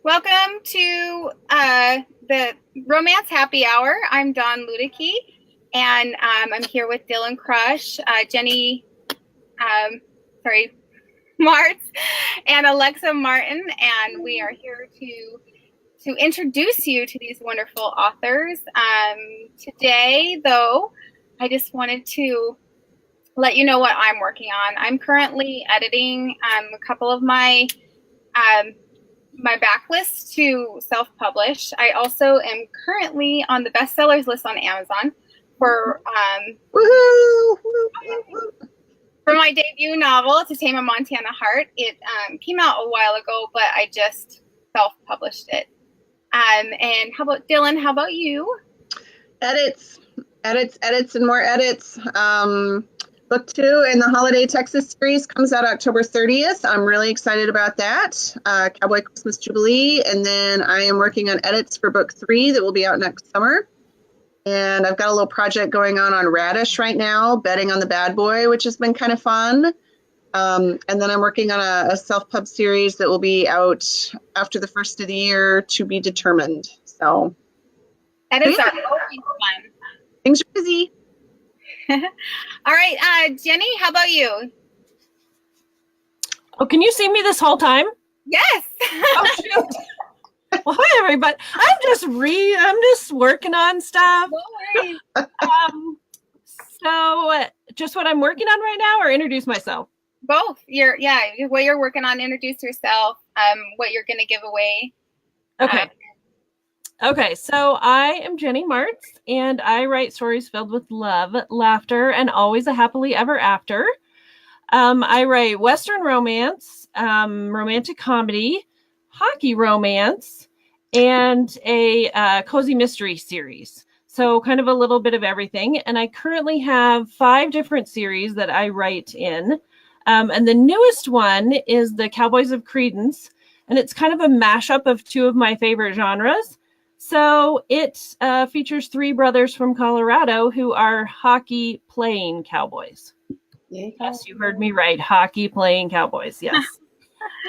Welcome to the Romance Happy Hour. I'm Dawn Luedecke, and I'm here with Dylann Crush, Jennie Marts, and Alexa Martin, and we are here to introduce you to these wonderful authors. Today, though, I just wanted to let you know what I'm working on. I'm currently editing a couple of my backlist to self-publish. I also am currently on the bestsellers list on Amazon for my debut novel, To Tame a Montana Heart. It came out a while ago, but I just self-published it. And how about Dylann? How about you? Edits, and more edits. Book 2 in the Holiday Texas series comes out October 30th. I'm really excited about that. Cowboy Christmas Jubilee. And then I am working on edits for book 3 that will be out next summer. And I've got a little project going on Radish right now, betting on the bad boy, which has been kind of fun. And then I'm working on a self-pub series that will be out after the first of the year, to be determined. So Edits are always fun. Things are busy. All right, Jennie, how about you? Oh, can you see me this whole time? Yes. Oh, shoot. Well, hi, everybody. I'm just working on stuff. No worries. So just what I'm working on right now, or introduce myself? Both. What you're working on, introduce yourself, what you're going to give away. Okay. Okay, so I am Jennie Marts, and I write stories filled with love, laughter, and always a happily ever after. I write Western romance, romantic comedy, hockey romance, and a cozy mystery series. So kind of a little bit of everything. And I currently have 5 different series that I write in. And the newest one is the Cowboys of Credence, and it's kind of a mashup of 2 of my favorite genres. So it features 3 brothers from Colorado who are hockey playing cowboys. Yes, you heard me right. Hockey playing cowboys. Yes.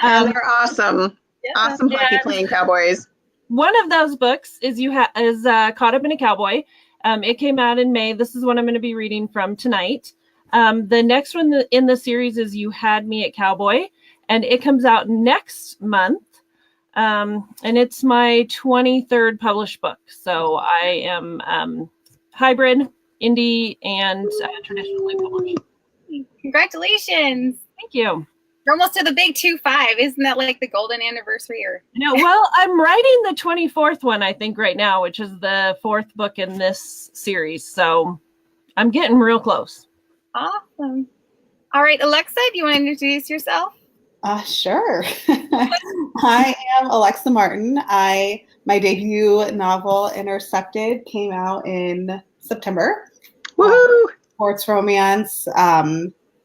They're awesome. Yeah. Awesome hockey playing cowboys. One of those books is Caught Up in a Cowboy. It came out in May. This is what I'm going to be reading from tonight. The next one in the series is You Had Me at Cowboy, and it comes out next month. And it's my 23rd published book. So I am hybrid, indie, and traditionally published. Congratulations. Thank you. You're almost to the big 2-5. Isn't that like the golden anniversary? No, well, I'm writing the 24th one, I think, right now, which is the 4th book in this series. So I'm getting real close. Awesome. All right, Alexa, do you want to introduce yourself? Sure. I am Alexa Martin. My debut novel, Intercepted, came out in September. Woohoo! Sports romance.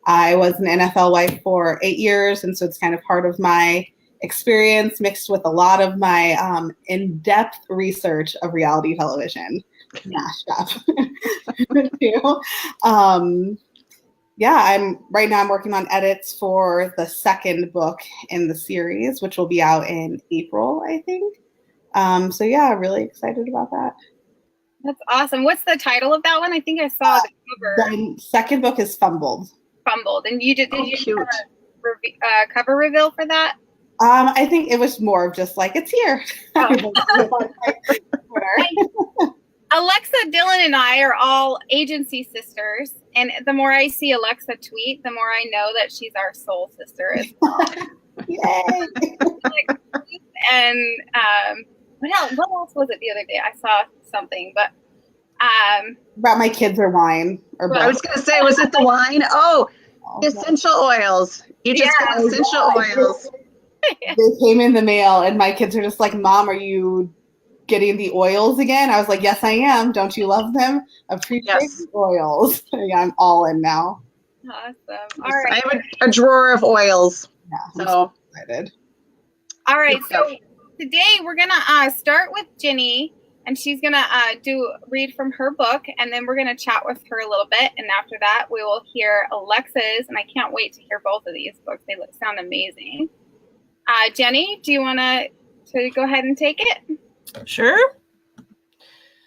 I was an NFL wife for 8 years, and so it's kind of part of my experience mixed with a lot of my in-depth research of reality television mashed up too. I'm working on edits for the 2nd book in the series, which will be out in April, I think. Really excited about that. That's awesome. What's the title of that one? I think I saw the cover. The 2nd book is Fumbled. And you did you have a cover reveal for that? I think it was more of just like, it's here. Oh. Alexa, Dylann, and I are all agency sisters, and the more I see Alexa tweet, the more I know that she's our soul sister as well. Yay! And what else was it the other day? I saw something, but about my kids or wine or both. I was going to say, was it the wine? Oh, essential oils. You just got essential oils. They came in the mail, and my kids are just like, "Mom, are you getting the oils again?" I was like, "Yes, I am. Don't you love them? Appreciate the oils." Yeah, I'm all in now. Awesome. All right. I have a drawer of oils. Yeah, so excited. All right. So today we're gonna start with Jennie, and she's gonna read from her book, and then we're gonna chat with her a little bit, and after that we will hear Alexa's, and I can't wait to hear both of these books. They sound amazing. Jennie, do you want to So you go ahead and take it. Sure.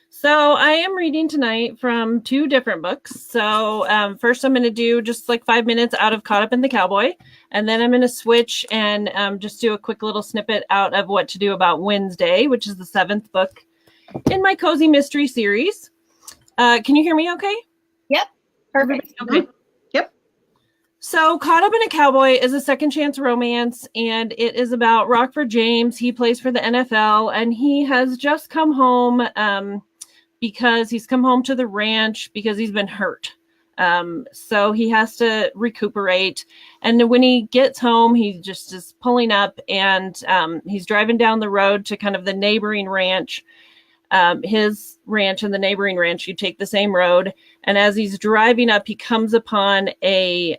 So I am reading tonight from 2 different books. So first I'm going to do just like 5 minutes out of Caught Up in the Cowboy. And then I'm going to switch and just do a quick little snippet out of What to Do About Wednesday, which is the 7th book in my Cozy Mystery series. Can you hear me okay? Yep. Perfect. Okay. Yep. So Caught Up in a Cowboy is a second chance romance, and it is about Rockford James. He plays for the NFL, and he has just come home because he's come home to the ranch because he's been hurt. So he has to recuperate. And when he gets home, he just is pulling up, and he's driving down the road to kind of the neighboring ranch. His ranch and the neighboring ranch, you take the same road. And as he's driving up, he comes upon a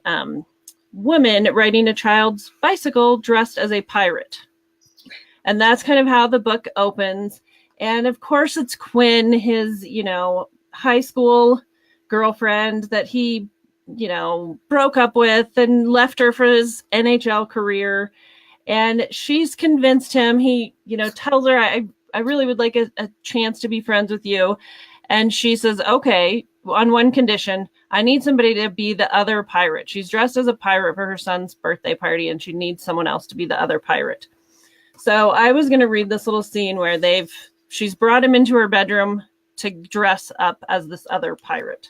woman riding a child's bicycle dressed as a pirate. And that's kind of how the book opens. And of course, it's Quinn, his, high school girlfriend that he, broke up with and left her for his NHL career. And she's convinced him. He, tells her, I really would like a chance to be friends with you. And she says, okay, on one condition, I need somebody to be the other pirate. She's dressed as a pirate for her son's birthday party, and she needs someone else to be the other pirate. So I was going to read this little scene where she's brought him into her bedroom to dress up as this other pirate.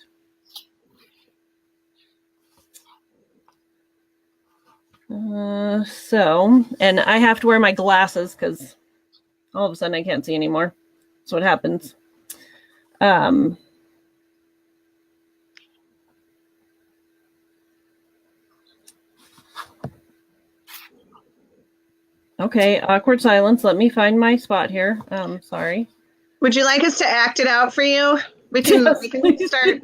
And I have to wear my glasses because all of a sudden I can't see anymore. That's what happens. Okay, awkward silence. Let me find my spot here. Sorry. Would you like us to act it out for you? We can start.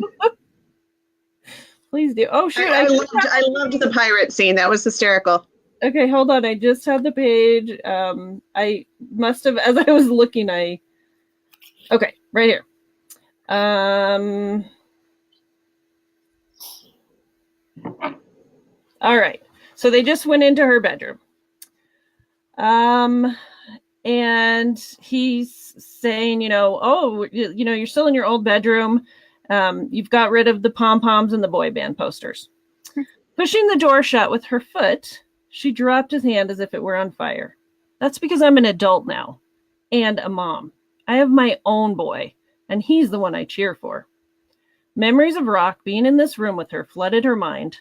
Please do. Oh, shoot. I loved the pirate scene. That was hysterical. Okay, hold on. I just had the page. I must have, as I was looking, okay, right here. All right. So they just went into her bedroom. And he's saying, you're still in your old bedroom. You've got rid of the pom-poms and the boy band posters. Pushing the door shut with her foot, she dropped his hand as if it were on fire. That's because I'm an adult now and a mom. I have my own boy, and he's the one I cheer for. Memories of Rock being in this room with her flooded her mind,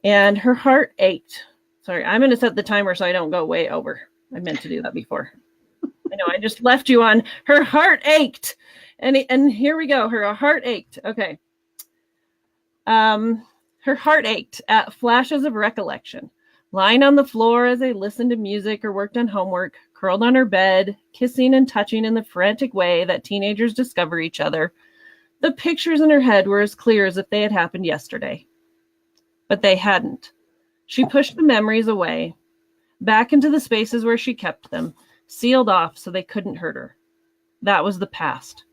and her heart ached. Sorry, I'm going to set the timer so I don't go way over. I meant to do that before. I know, I just left you on her heart ached. And here we go. Her heart ached. Okay. Her heart ached at flashes of recollection. Lying on the floor as they listened to music or worked on homework, curled on her bed, kissing and touching in the frantic way that teenagers discover each other. The pictures in her head were as clear as if they had happened yesterday. But they hadn't. She pushed the memories away, back into the spaces where she kept them, sealed off so they couldn't hurt her. That was the past.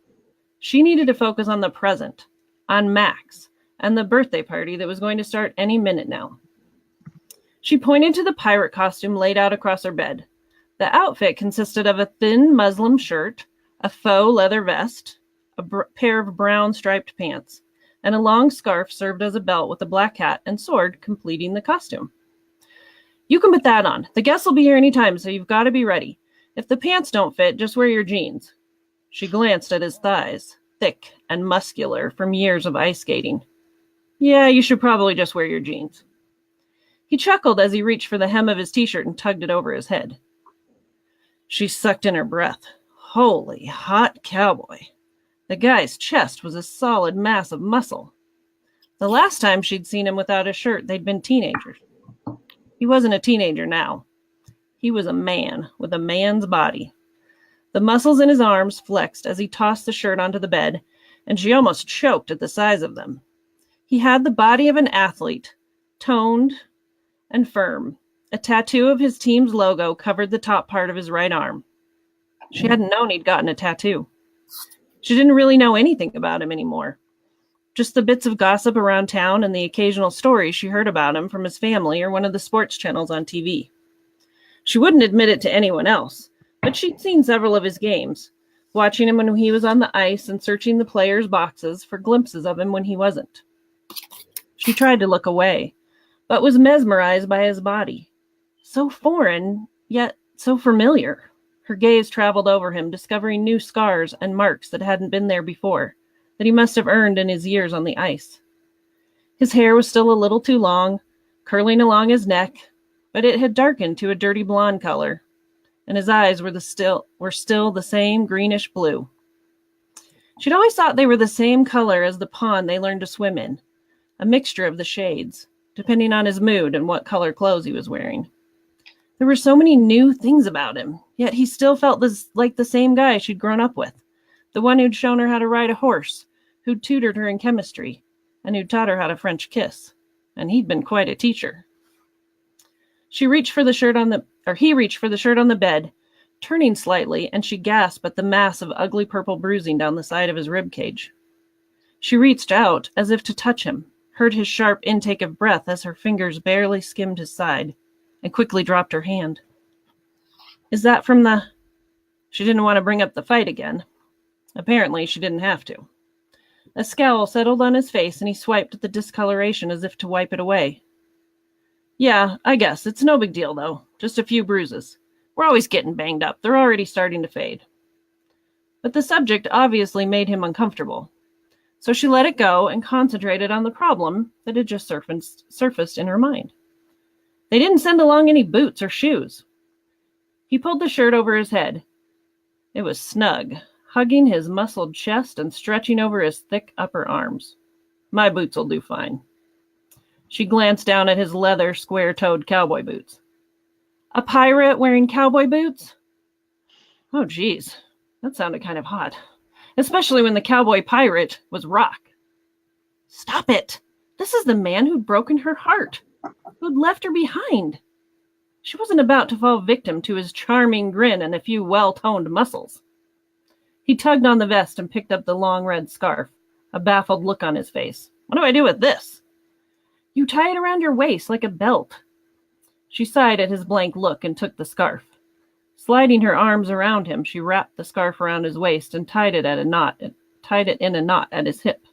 She needed to focus on the present, on Max, and the birthday party that was going to start any minute now. She pointed to the pirate costume laid out across her bed. The outfit consisted of a thin muslin shirt, a faux leather vest, a pair of brown striped pants, and a long scarf served as a belt with a black hat and sword completing the costume. You can put that on. The guests will be here any time, so you've got to be ready. If the pants don't fit, just wear your jeans. She glanced at his thighs, thick and muscular from years of ice skating. Yeah, you should probably just wear your jeans. He chuckled as he reached for the hem of his t-shirt and tugged it over his head. She sucked in her breath. Holy hot cowboy. The guy's chest was a solid mass of muscle. The last time she'd seen him without a shirt, they'd been teenagers. He wasn't a teenager now. He was a man with a man's body. The muscles in his arms flexed as he tossed the shirt onto the bed, and she almost choked at the size of them. He had the body of an athlete, toned and firm. A tattoo of his team's logo covered the top part of his right arm. She hadn't known he'd gotten a tattoo. She didn't really know anything about him anymore. Just the bits of gossip around town and the occasional stories she heard about him from his family or one of the sports channels on TV. She wouldn't admit it to anyone else, but she'd seen several of his games, watching him when he was on the ice and searching the players' boxes for glimpses of him when he wasn't. She tried to look away, but was mesmerized by his body. So foreign, yet so familiar. Her gaze traveled over him, discovering new scars and marks that hadn't been there before, that he must have earned in his years on the ice. His hair was still a little too long, curling along his neck, but it had darkened to a dirty blonde color, and his eyes were still the same greenish blue. She'd always thought they were the same color as the pond they learned to swim in, a mixture of the shades, depending on his mood and what color clothes he was wearing. There were so many new things about him, yet he still felt like the same guy she'd grown up with, the one who'd shown her how to ride a horse, who'd tutored her in chemistry, and who'd taught her how to French kiss, and he'd been quite a teacher. He reached for the shirt on the bed, turning slightly, and she gasped at the mass of ugly purple bruising down the side of his rib cage. She reached out as if to touch him, heard his sharp intake of breath as her fingers barely skimmed his side, and quickly dropped her hand. Is that from the... She didn't want to bring up the fight again. Apparently, she didn't have to. A scowl settled on his face, and he swiped at the discoloration as if to wipe it away. Yeah, I guess. It's no big deal, though. Just a few bruises. We're always getting banged up. They're already starting to fade. But the subject obviously made him uncomfortable. So she let it go and concentrated on the problem that had just surfaced in her mind. They didn't send along any boots or shoes. He pulled the shirt over his head. It was snug, hugging his muscled chest and stretching over his thick upper arms. My boots will do fine. She glanced down at his leather, square-toed cowboy boots. A pirate wearing cowboy boots? Oh, geez. That sounded kind of hot. Especially when the cowboy pirate was Rock. Stop it! This is the man who'd broken her heart, who'd left her behind. She wasn't about to fall victim to his charming grin and a few well-toned muscles. He tugged on the vest and picked up the long red scarf, a baffled look on his face. What do I do with this? You tie it around your waist like a belt. She sighed at his blank look and took the scarf. Sliding her arms around him, she wrapped the scarf around his waist and tied it in a knot at his hip.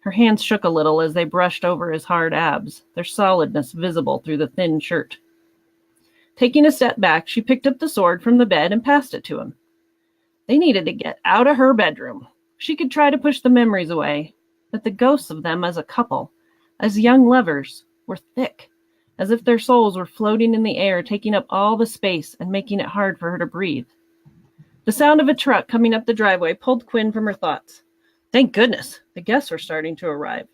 Her hands shook a little as they brushed over his hard abs, their solidness visible through the thin shirt. Taking a step back, she picked up the sword from the bed and passed it to him. They needed to get out of her bedroom. She could try to push the memories away, but the ghosts of them as a couple, as young lovers, were thick, as if their souls were floating in the air, taking up all the space and making it hard for her to breathe. The sound of a truck coming up the driveway pulled Quinn from her thoughts. Thank goodness, the guests were starting to arrive.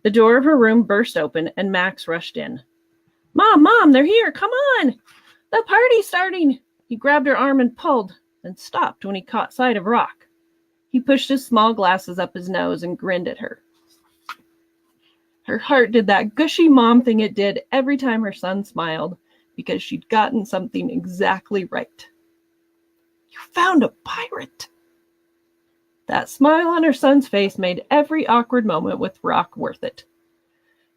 The door of her room burst open, and Max rushed in. Mom, they're here, come on! The party's starting! He grabbed her arm and pulled, then stopped when he caught sight of Rock. He pushed his small glasses up his nose and grinned at her. Her heart did that gushy mom thing it did every time her son smiled, because she'd gotten something exactly right. You found a pirate! That smile on her son's face made every awkward moment with Rock worth it.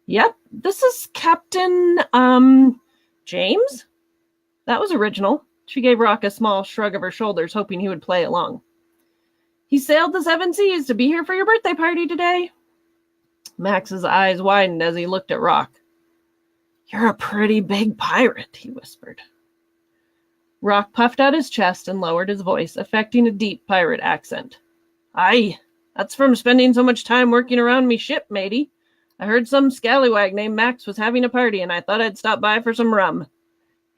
Yep, this is Captain, James? That was original. She gave Rock a small shrug of her shoulders, hoping he would play along. He sailed the 7 seas to be here for your birthday party today. Max's eyes widened as he looked at Rock. You're a pretty big pirate, he whispered. Rock puffed out his chest and lowered his voice, affecting a deep pirate accent. Aye, that's from spending so much time working around me ship, matey. I heard some scallywag named Max was having a party, and I thought I'd stop by for some rum.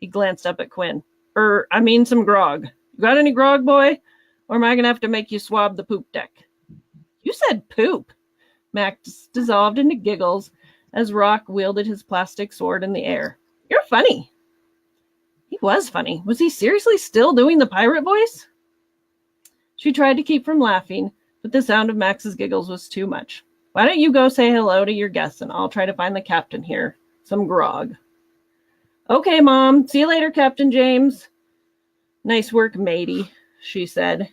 He glanced up at Quinn. Some grog. You got any grog, boy? Or am I gonna have to make you swab the poop deck? You said poop. Max dissolved into giggles as Rock wielded his plastic sword in the air. You're funny. He was funny. Was he seriously still doing the pirate voice? She tried to keep from laughing, but the sound of Max's giggles was too much. Why don't you go say hello to your guests, and I'll try to find the captain here. Some grog. Okay, Mom. See you later, Captain James. Nice work, matey, she said.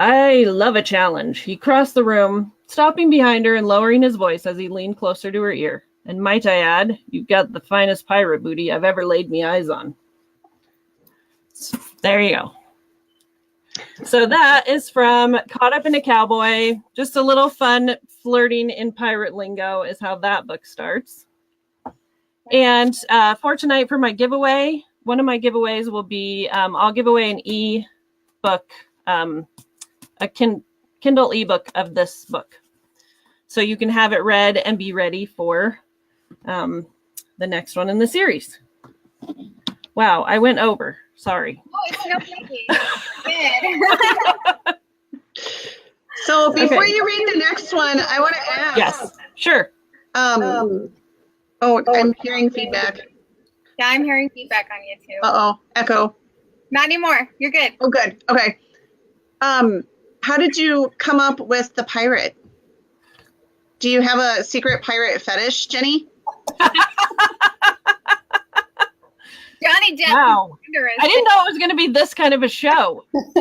I love a challenge. He crossed the room, stopping behind her and lowering his voice as he leaned closer to her ear. And might I add, you've got the finest pirate booty I've ever laid me eyes on. So, there you go. So that is from Caught Up in a Cowboy. Just a little fun flirting in pirate lingo is how that book starts. And for tonight, for my giveaway, one of my giveaways will be I'll give away an e-book, a Kindle ebook of this book. So you can have it read and be ready for the next one in the series. Wow, I went over. Sorry. Oh, it's no biggie. Good. So before you read the next one, I want to ask. Yes, sure. I'm hearing feedback. Yeah, I'm hearing feedback on you too. Uh-oh, echo. Not anymore. You're good. Oh, good. Okay. How did you come up with the pirate? Do you have a secret pirate fetish, Jenny? Johnny Depp. Wow. I didn't know it was going to be this kind of a show. It's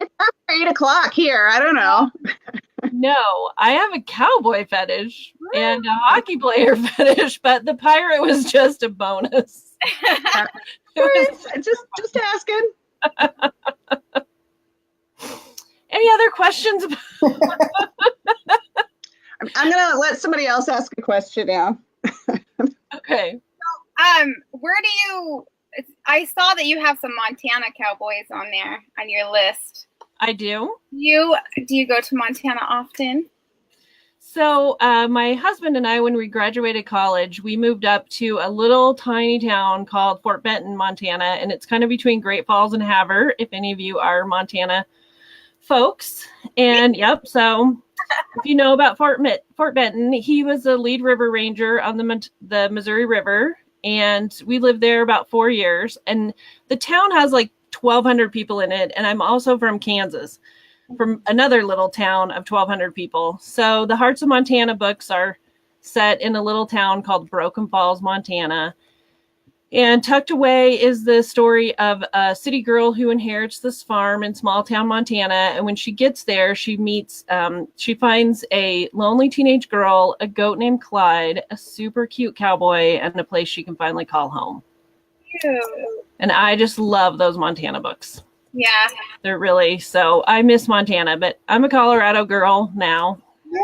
after 8 o'clock here. I don't know. No, I have a cowboy fetish and a hockey player fetish, but the pirate was just a bonus. Just asking. Any other questions? I'm going to let somebody else ask a question now. Okay. Where do you? I saw that you have some Montana cowboys on there on your list. I do. Do you go to Montana often? So my husband and I, when we graduated college, we moved up to a little tiny town called Fort Benton, Montana, and it's kind of between Great Falls and Havre, if any of you are Montana folks. And yep, so if you know about Fort Benton, he was a lead river ranger on the Missouri River, and we lived there about 4 years. And the town has like 1,200 people in it, and I'm also from Kansas, from another little town of 1,200 people. So the Hearts of Montana books are set in a little town called Broken Falls, Montana. And tucked away is the story of a city girl who inherits this farm in small town Montana. And when she gets there, she finds a lonely teenage girl, a goat named Clyde, a super cute cowboy, and a place she can finally call home. Ew. And I just love those Montana books. Yeah. They're really, so I miss Montana, but I'm a Colorado girl now. So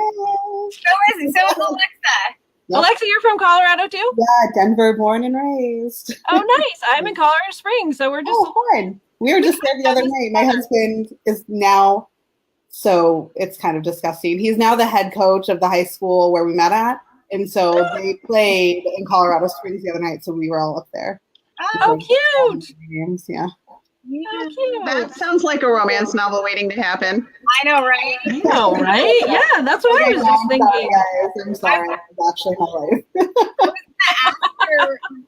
is Alexa. Yep. Alexa, you're from Colorado too? Yeah, Denver, born and raised. Oh, nice. I'm in Colorado Springs, so we're just... Oh, fun. We were just there the other night. My husband is now, so it's kind of disgusting. He's now the head coach of the high school where we met at. And so they played in Colorado Springs the other night, so we were all up there. Oh, cute. Games, yeah. Oh, cute. That sounds like a romance novel waiting to happen. I know, right? I know, right? Yeah, that's what I was just thinking. Sorry, guys. I'm sorry. It's actually my life.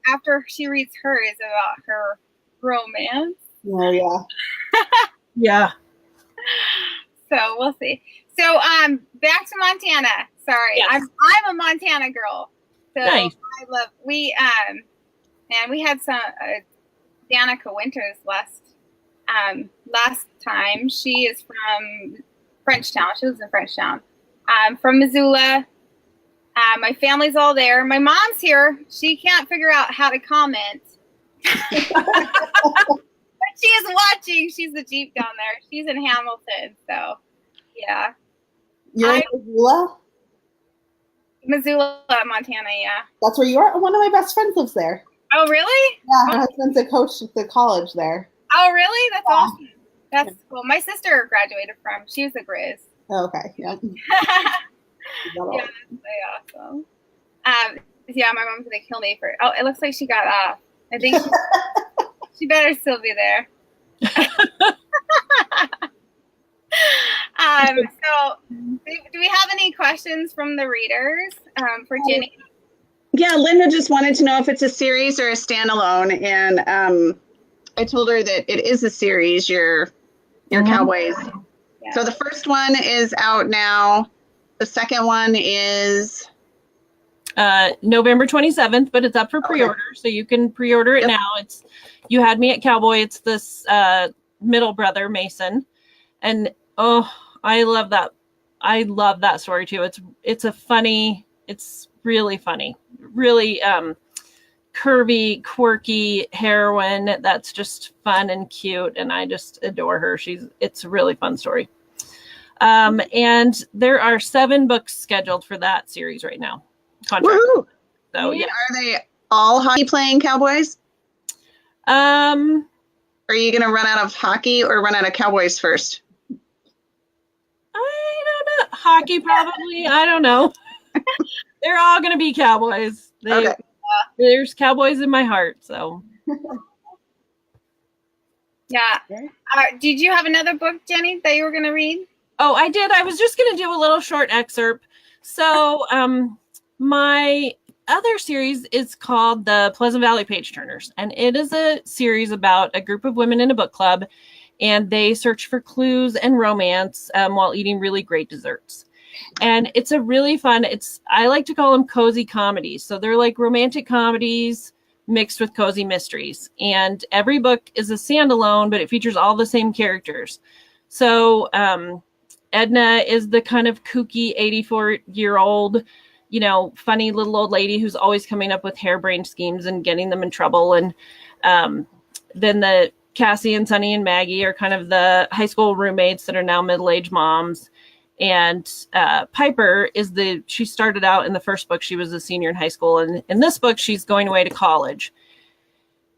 after she reads hers about her romance. Oh, yeah. Yeah. So we'll see. So back to Montana. Sorry. Yes. I'm a Montana girl. So Nice. I love we had some Danica Winters last time. She is from Frenchtown. She lives in Frenchtown. From Missoula. My family's all there. My mom's here. She can't figure out how to comment. But she is watching. She's the Jeep down there. She's in Hamilton. So, yeah. You're in Missoula? Missoula, Montana, yeah. That's where you are? One of my best friends lives there. Oh, really? Yeah, her husband's a coach at the college there. Oh, really? That's awesome. That's cool. My sister graduated from. She was a Grizz. Oh, okay, yeah. Yeah, that's really awesome. Yeah, my mom's gonna kill me for. Oh, it looks like she got off. I think she better still be there. So, do we have any questions from the readers for Jenny? Yeah, Linda just wanted to know if it's a series or a standalone, and I told her that it is a series. Your Cowboys. Yeah. So the first one is out now. The second one is November 27th, but it's up for pre-order, so you can pre-order it now. It's You Had Me at Cowboy. It's this middle brother, Mason, and oh, I love that. I love that story too. It's really funny, really curvy, quirky heroine that's just fun and cute, and I just adore her. It's a really fun story. And there are 7 books scheduled for that series right now. Woohoo! So yeah. Are they all hockey playing Cowboys? Are you going to run out of hockey or run out of Cowboys first? I don't know. Hockey probably. I don't know. They're all going to be Cowboys. Okay. There's Cowboys in my heart. So. Yeah. Did you have another book, Jenny, that you were going to read? Oh, I did. I was just going to do a little short excerpt. So my other series is called The Pleasant Valley Page Turners, and it is a series about a group of women in a book club, and they search for clues and romance while eating really great desserts. And it's a really fun, I like to call them cozy comedies. So they're like romantic comedies mixed with cozy mysteries. And every book is a standalone, but it features all the same characters. So Edna is the kind of kooky 84-year-old, funny little old lady who's always coming up with harebrained schemes and getting them in trouble. And then the Cassie and Sunny and Maggie are kind of the high school roommates that are now middle-aged moms. And Piper she started out in the first book, she was a senior in high school. And in this book, she's going away to college.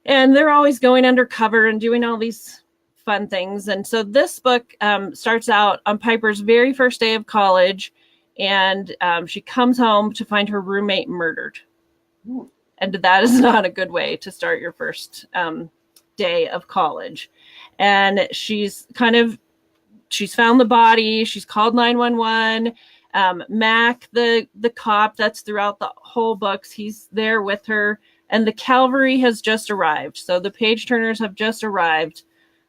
And they're always going undercover and doing all these fun things. And so this book starts out on Piper's very first day of college, and she comes home to find her roommate murdered. Ooh. And that is not a good way to start your first day of college. And she's found the body. She's called 911. Mac, the cop that's throughout the whole books, he's there with her. And the cavalry has just arrived. So the page turners have just arrived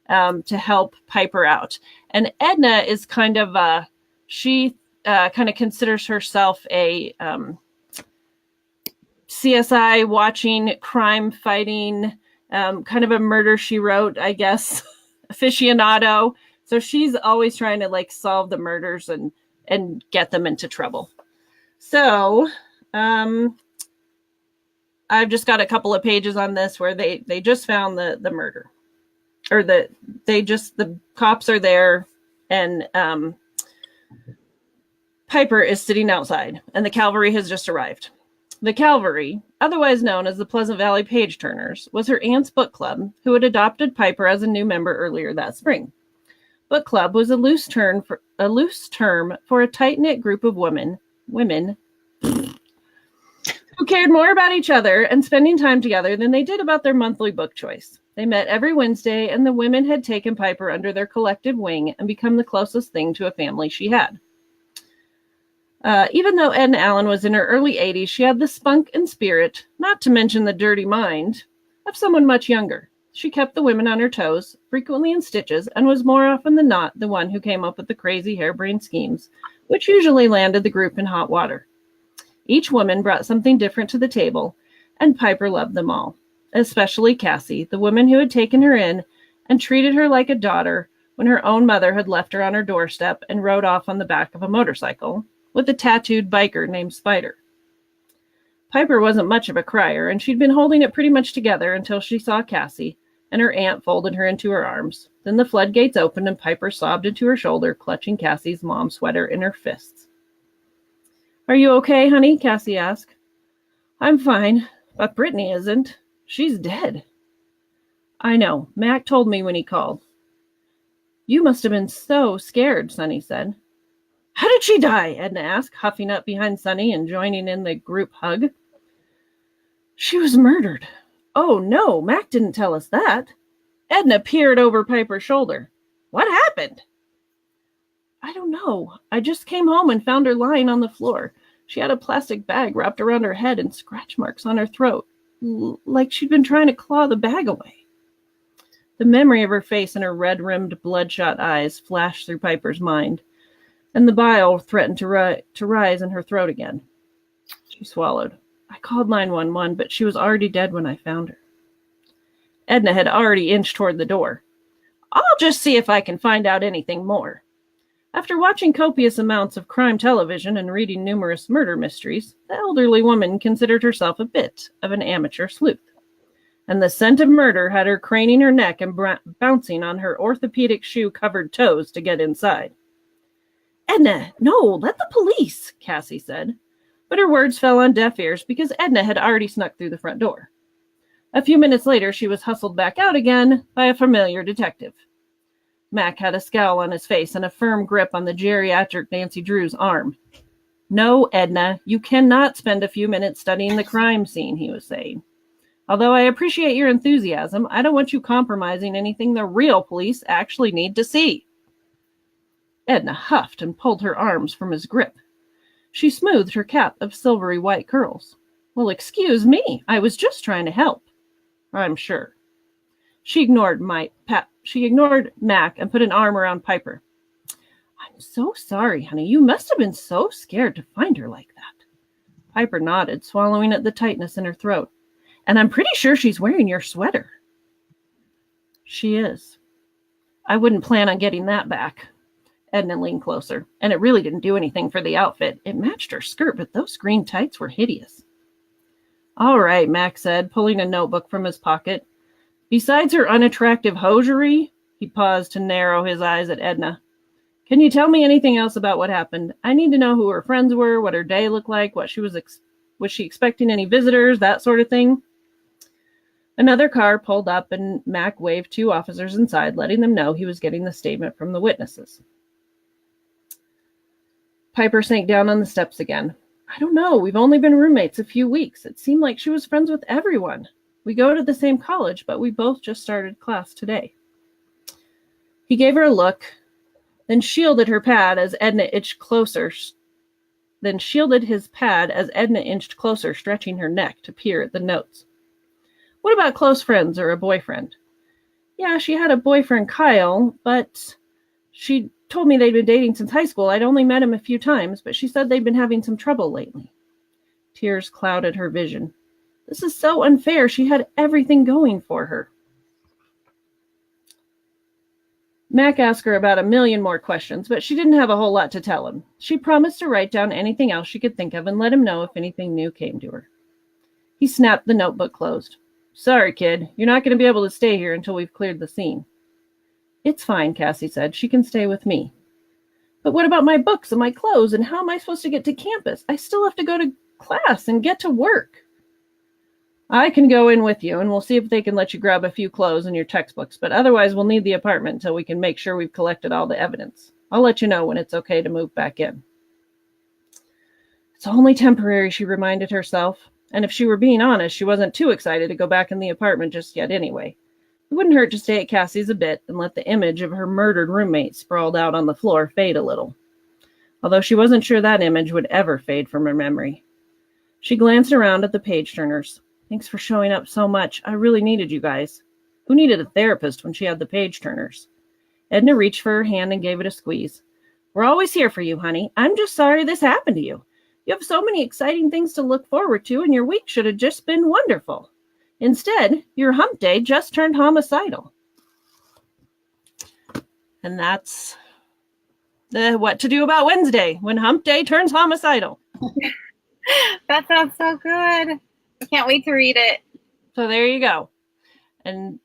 to help Piper out. And Edna is kind of she considers herself a CSI watching, crime fighting, kind of a murder she wrote, I guess, aficionado. So she's always trying to solve the murders and get them into trouble. So I've just got a couple of pages on this where they just found the murder. Or the cops are there, and Piper is sitting outside, and the cavalry has just arrived. The cavalry, otherwise known as the Pleasant Valley Page Turners, was her aunt's book club, who had adopted Piper as a new member earlier that spring. Book club was a loose term for a tight-knit group of women who cared more about each other and spending time together than they did about their monthly book choice. They met every Wednesday, and the women had taken Piper under their collective wing and become the closest thing to a family she had. Even though Edna Allen was in her early 80s, she had the spunk and spirit, not to mention the dirty mind, of someone much younger. She kept the women on her toes, frequently in stitches, and was more often than not the one who came up with the crazy harebrained schemes, which usually landed the group in hot water. Each woman brought something different to the table, and Piper loved them all. Especially Cassie, the woman who had taken her in and treated her like a daughter when her own mother had left her on her doorstep and rode off on the back of a motorcycle with a tattooed biker named Spider. Piper wasn't much of a crier, and she'd been holding it pretty much together until she saw Cassie, and her aunt folded her into her arms. Then the floodgates opened, and Piper sobbed into her shoulder, clutching Cassie's mom sweater in her fists. "Are you okay, honey?" Cassie asked. "I'm fine, but Brittany isn't. She's dead." "I know. Mac told me when he called." "You must have been so scared," Sunny said. "How did she die?" Edna asked, huffing up behind Sunny and joining in the group hug. "She was murdered." "Oh, no, Mac didn't tell us that." Edna peered over Piper's shoulder. "What happened?" "I don't know. I just came home and found her lying on the floor. She had a plastic bag wrapped around her head and scratch marks on her throat, like she'd been trying to claw the bag away." The memory of her face and her red-rimmed, bloodshot eyes flashed through Piper's mind, and the bile threatened to rise in her throat again. She swallowed. "I called 911, but she was already dead when I found her." Edna had already inched toward the door. "I'll just see if I can find out anything more." After watching copious amounts of crime television and reading numerous murder mysteries, the elderly woman considered herself a bit of an amateur sleuth. And the scent of murder had her craning her neck and bouncing on her orthopedic shoe-covered toes to get inside. "Edna, no, let the police," Cassie said. But her words fell on deaf ears because Edna had already snuck through the front door. A few minutes later, she was hustled back out again by a familiar detective. Mac had a scowl on his face and a firm grip on the geriatric Nancy Drew's arm. "No, Edna, you cannot spend a few minutes studying the crime scene," he was saying. "Although I appreciate your enthusiasm, I don't want you compromising anything the real police actually need to see." Edna huffed and pulled her arms from his grip. She smoothed her cap of silvery white curls. "Well, excuse me, I was just trying to help. I'm sure." She ignored Mac and put an arm around Piper. "I'm so sorry, honey. You must have been so scared to find her like that." Piper nodded, swallowing at the tightness in her throat. "And I'm pretty sure she's wearing your sweater." "She is. I wouldn't plan on getting that back." Edna leaned closer, and it really didn't do anything for the outfit. It matched her skirt, but those green tights were hideous. "All right," Mac said, pulling a notebook from his pocket. "Besides her unattractive hosiery," he paused to narrow his eyes at Edna. "Can you tell me anything else about what happened? I need to know who her friends were, what her day looked like, was she expecting any visitors, that sort of thing." Another car pulled up, and Mac waved 2 officers inside, letting them know he was getting the statement from the witnesses. Piper sank down on the steps again. "I don't know. We've only been roommates a few weeks. It seemed like she was friends with everyone. We go to the same college, but we both just started class today." He gave her a look, then shielded his pad as Edna inched closer, stretching her neck to peer at the notes. "What about close friends or a boyfriend?" "Yeah, she had a boyfriend, Kyle, but she told me they'd been dating since high school. I'd only met him a few times, but she said they'd been having some trouble lately." Tears clouded her vision. This is so unfair. She had everything going for her. Mac asked her about a million more questions, but she didn't have a whole lot to tell him. She promised to write down anything else she could think of and let him know if anything new came to her. He snapped the notebook closed. "Sorry, kid. You're not going to be able to stay here until we've cleared the scene." "It's fine," Cassie said. "She can stay with me." "But what about my books and my clothes, and how am I supposed to get to campus? I still have to go to class and get to work." "I can go in with you, and we'll see if they can let you grab a few clothes and your textbooks, but otherwise we'll need the apartment until we can make sure we've collected all the evidence. I'll let you know when it's okay to move back in." It's only temporary, she reminded herself, and if she were being honest, she wasn't too excited to go back in the apartment just yet anyway. It wouldn't hurt to stay at Cassie's a bit and let the image of her murdered roommate sprawled out on the floor fade a little, although she wasn't sure that image would ever fade from her memory. She glanced around at the page turners. "Thanks for showing up so much. I really needed you guys." Who needed a therapist when she had the page turners? Edna reached for her hand and gave it a squeeze. "We're always here for you, honey. I'm just sorry this happened to you. You have so many exciting things to look forward to, and your week should have just been wonderful. Instead, your hump day just turned homicidal." And that's the what to do about Wednesday when hump day turns homicidal. That sounds so good. I can't wait to read it. So there you go. And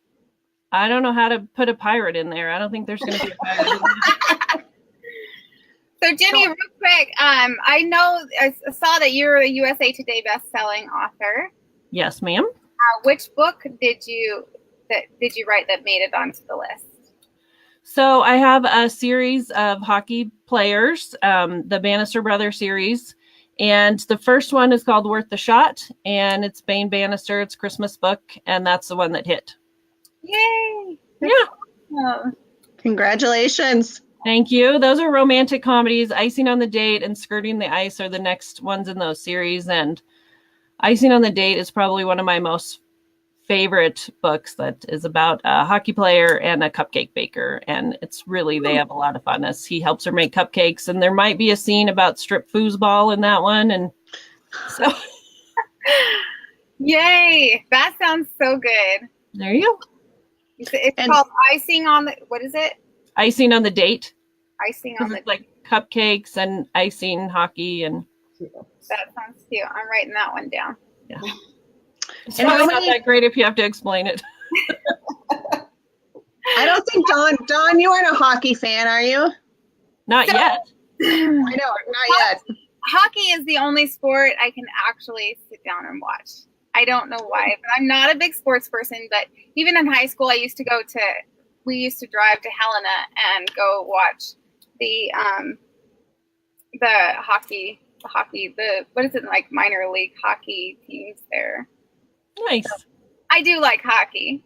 I don't know how to put a pirate in there. I don't think there's going to be a pirate in there. So Jennie, real quick, I saw that you're a USA Today best-selling author. Yes, ma'am. Which book did you write that made it onto the list? So I have a series of hockey players, the Bannister Brothers series. And the first one is called Worth the Shot, and it's Bane Bannister. It's a Christmas book, and that's the one that hit. Yay! Yeah. Oh. Congratulations. Thank you. Those are romantic comedies. Icing on the Date and Skirting the Ice are the next ones in those series. And Icing on the Date is probably one of my most favorite books that is about a hockey player and a cupcake baker. And it's really, they have a lot of fun as he helps her make cupcakes. And there might be a scene about strip foosball in that one. And so. Yay. That sounds so good. There you go. It's called Icing on the, what is it? Icing on the Date. icing on the. It's like cupcakes and icing, hockey, and That sounds cute. I'm writing that one down. yeah. It's And probably how not many- that great if you have to explain it. I don't think Dawn, you aren't a hockey fan, are you? Not yet. I know, not yet. Hockey is the only sport I can actually sit down and watch. I don't know why, but I'm not a big sports person. But even in high school, we used to drive to Helena and go watch the hockey, what is it, like minor league hockey teams there. Nice. So I do like hockey.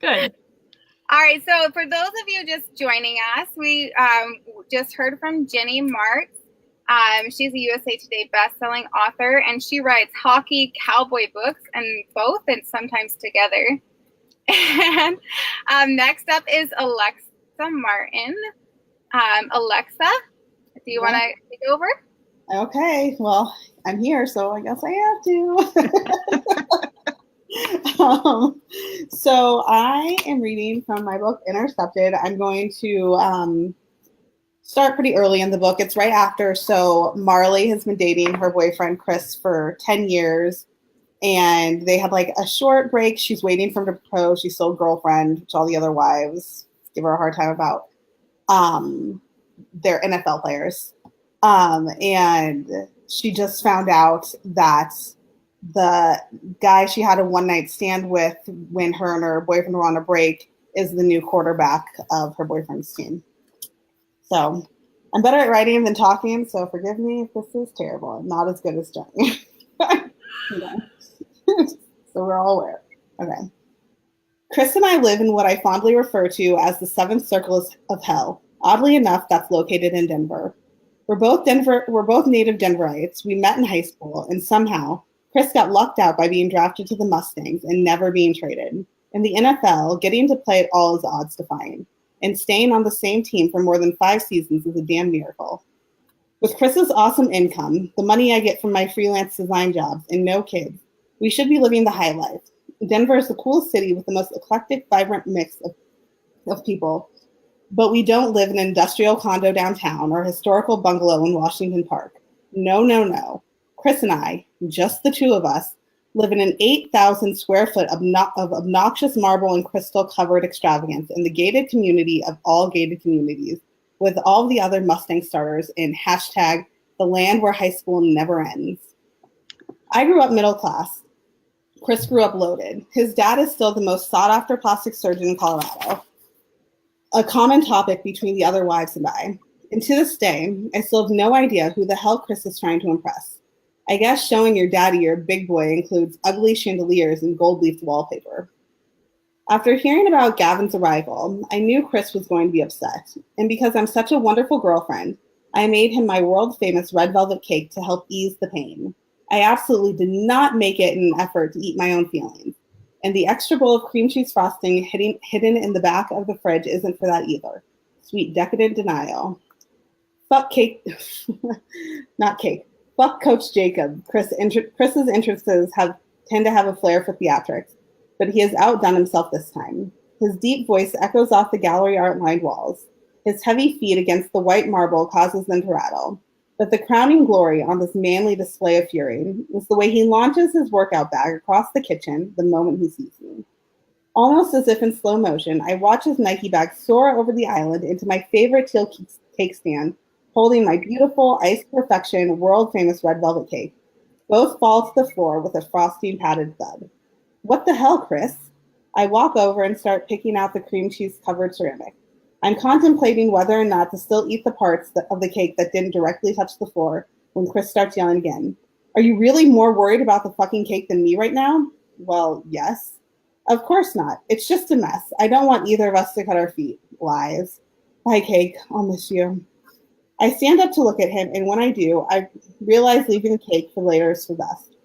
Good. All right, so for those of you just joining us, we just heard from Jennie Marts. She's a USA Today bestselling author, and she writes hockey cowboy books, and sometimes together. And next up is Alexa Martin. Alexa, do you want to take over? Okay, well, I'm here, so I guess I have to. So I am reading from my book, Intercepted. I'm going to start pretty early in the book. It's right after. So Marley has been dating her boyfriend, Chris, for 10 years. And they had like a short break. She's waiting for him to propose. She's still a girlfriend, which all the other wives give her a hard time about. They're NFL players. And she just found out that the guy she had a one-night stand with when her and her boyfriend were on a break is the new quarterback of her boyfriend's team. So I'm better at writing than talking, so forgive me if this is terrible. I'm not as good as Jennie. So we're all aware. Okay. Chris and I live in what I fondly refer to as the seventh circle of hell. Oddly enough, that's located in Denver. We're both native Denverites. We met in high school, and somehow Chris got lucked out by being drafted to the Mustangs and never being traded. In the NFL, getting to play at all is odds-defying, and staying on the same team for more than 5 seasons is a damn miracle. With Chris's awesome income, the money I get from my freelance design jobs, and no kids, we should be living the high life. Denver is the coolest city with the most eclectic, vibrant mix of people, but we don't live in an industrial condo downtown or a historical bungalow in Washington Park. No, no, no. Chris and I, just the two of us, live in an 8,000 square foot of obnoxious marble and crystal covered extravagance in the gated community of all gated communities, with all the other Mustang starters in hashtag the land where high school never ends. I grew up middle class. Chris grew up loaded. His dad is still the most sought after plastic surgeon in Colorado, a common topic between the other wives and I. And to this day, I still have no idea who the hell Chris is trying to impress. I guess showing your daddy you're a big boy includes ugly chandeliers and gold-leafed wallpaper. After hearing about Gavin's arrival, I knew Chris was going to be upset. And because I'm such a wonderful girlfriend, I made him my world-famous red velvet cake to help ease the pain. I absolutely did not make it in an effort to eat my own feelings. And the extra bowl of cream cheese frosting hidden in the back of the fridge isn't for that either. Sweet decadent denial. Fuck cake. Not cake. Fuck Coach Jacob. Chris's interests tend to have a flair for theatrics, but he has outdone himself this time. His deep voice echoes off the gallery art-lined walls. His heavy feet against the white marble causes them to rattle. But the crowning glory on this manly display of fury is the way he launches his workout bag across the kitchen the moment he sees me. Almost as if in slow motion, I watch his Nike bag soar over the island into my favorite teal cake stand, holding my beautiful, ice perfection, world-famous red velvet cake. Both fall to the floor with a frosting padded thud. What the hell, Chris? I walk over and start picking out the cream cheese-covered ceramic. I'm contemplating whether or not to still eat the parts of the cake that didn't directly touch the floor when Chris starts yelling again. Are you really more worried about the fucking cake than me right now? Well, yes. Of course not. It's just a mess. I don't want either of us to cut our feet. Lies. Bye, cake. I'll miss you. I stand up to look at him, and when I do, I realize leaving the cake for later is for best.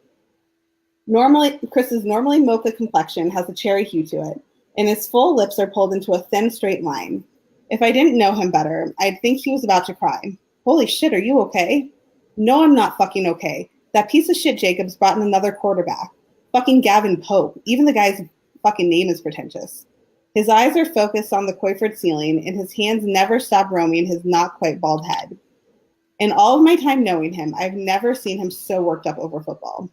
Chris's normally mocha complexion has a cherry hue to it, and his full lips are pulled into a thin, straight line. If I didn't know him better, I'd think he was about to cry. Holy shit, are you okay? No, I'm not fucking okay. That piece of shit Jacobs brought in another quarterback. Fucking Gavin Pope. Even the guy's fucking name is pretentious. His eyes are focused on the coiford ceiling, and his hands never stop roaming his not quite bald head. In all of my time knowing him, I've never seen him so worked up over football.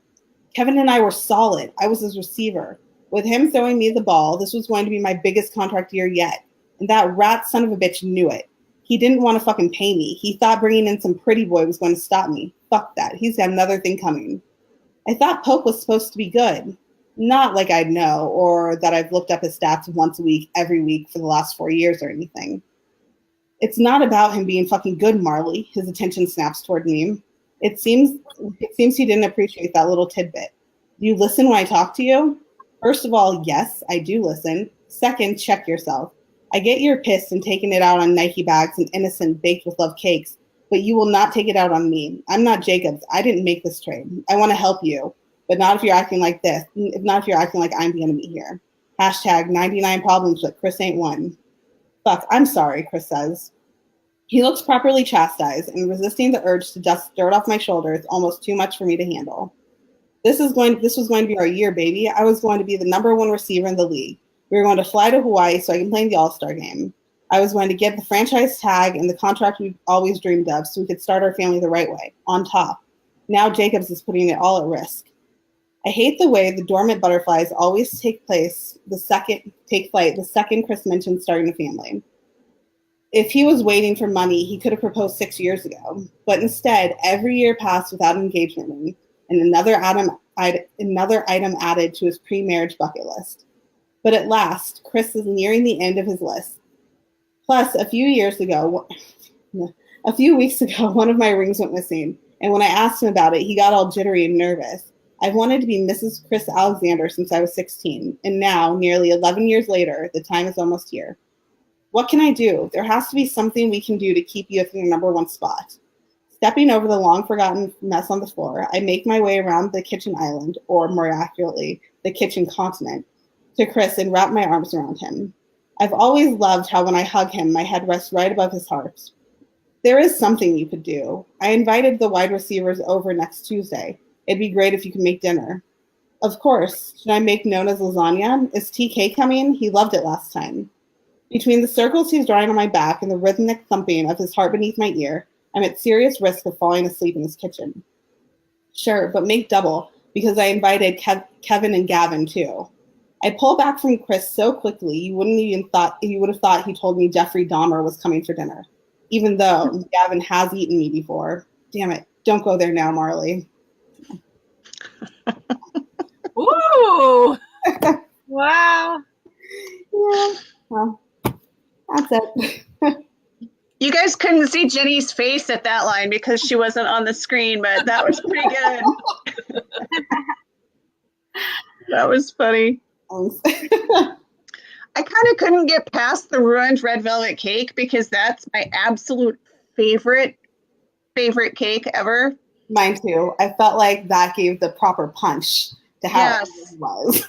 Kevin and I were solid. I was his receiver. With him throwing me the ball, this was going to be my biggest contract year yet. And that rat son of a bitch knew it. He didn't want to fucking pay me. He thought bringing in some pretty boy was going to stop me. Fuck that. He's got another thing coming. I thought Pope was supposed to be good. Not like I'd know, or that I've looked up his stats once a week, every week for the last 4 years or anything. It's not about him being fucking good, Marley. His attention snaps toward me. It seems he didn't appreciate that little tidbit. Do you listen when I talk to you? First of all, yes, I do listen. Second, check yourself. I get you're pissed and taking it out on Nike bags and innocent baked with love cakes, but you will not take it out on me. I'm not Jacobs. I didn't make this trade. I want to help you, but not if you're acting like this. Not if you're acting like I'm the enemy here. Hashtag 99 problems, but Chris ain't one. Fuck, I'm sorry, Chris says. He looks properly chastised, and resisting the urge to dust dirt off my shoulders almost too much for me to handle. This was going to be our year, baby. I was going to be the #1 receiver in the league. We were going to fly to Hawaii so I can play in the All-Star game. I was going to get the franchise tag and the contract we've always dreamed of so we could start our family the right way, on top. Now Jacobs is putting it all at risk. I hate the way the dormant butterflies always take flight the second Chris mentions starting a family. If he was waiting for money, he could have proposed 6 years ago. But instead, every year passed without an engagement ring, and another item added to his pre-marriage bucket list. But at last, Chris is nearing the end of his list. Plus, a few weeks ago, one of my rings went missing, and when I asked him about it, he got all jittery and nervous. I've wanted to be Mrs. Chris Alexander since I was 16, and now, nearly 11 years later, the time is almost here. What can I do? There has to be something we can do to keep you at the #1 spot. Stepping over the long-forgotten mess on the floor, I make my way around the kitchen island, or more accurately, the kitchen continent, to Chris and wrap my arms around him. I've always loved how when I hug him, my head rests right above his heart. There is something you could do. I invited the wide receivers over next Tuesday. It'd be great if you could make dinner. Of course. Should I make Nona's lasagna? Is TK coming? He loved it last time. Between the circles he's drawing on my back and the rhythmic thumping of his heart beneath my ear, I'm at serious risk of falling asleep in his kitchen. Sure, but make double, because I invited Kevin and Gavin too. I pull back from Chris so quickly you would have thought he told me Jeffrey Dahmer was coming for dinner, even though Gavin has eaten me before. Damn it, don't go there now, Marley. Ooh! Wow. Yeah, well, that's it. You guys couldn't see Jenny's face at that line because she wasn't on the screen, but that was pretty good. That was funny. I kind of couldn't get past the ruined red velvet cake because that's my absolute favorite cake ever. Mine too. I felt like that gave the proper punch to how it was.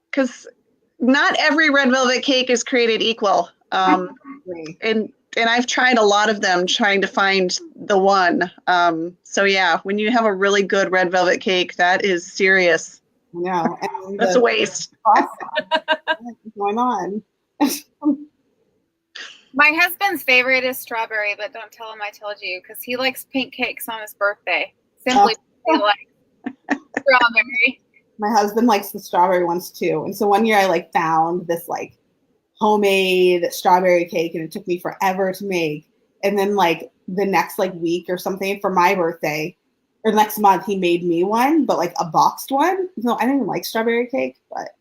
Because not every red velvet cake is created equal. And I've tried a lot of them trying to find the one. So yeah, when you have a really good red velvet cake, that is serious. No, that's a waste. What's going on? My husband's favorite is strawberry, but don't tell him I told you because he likes pink cakes on his birthday. Simply he likes strawberry. My husband likes the strawberry ones too. And so one year I found this homemade strawberry cake and it took me forever to make. And then the next week or something for my birthday or next month, he made me one, but a boxed one. No, I didn't even like strawberry cake, but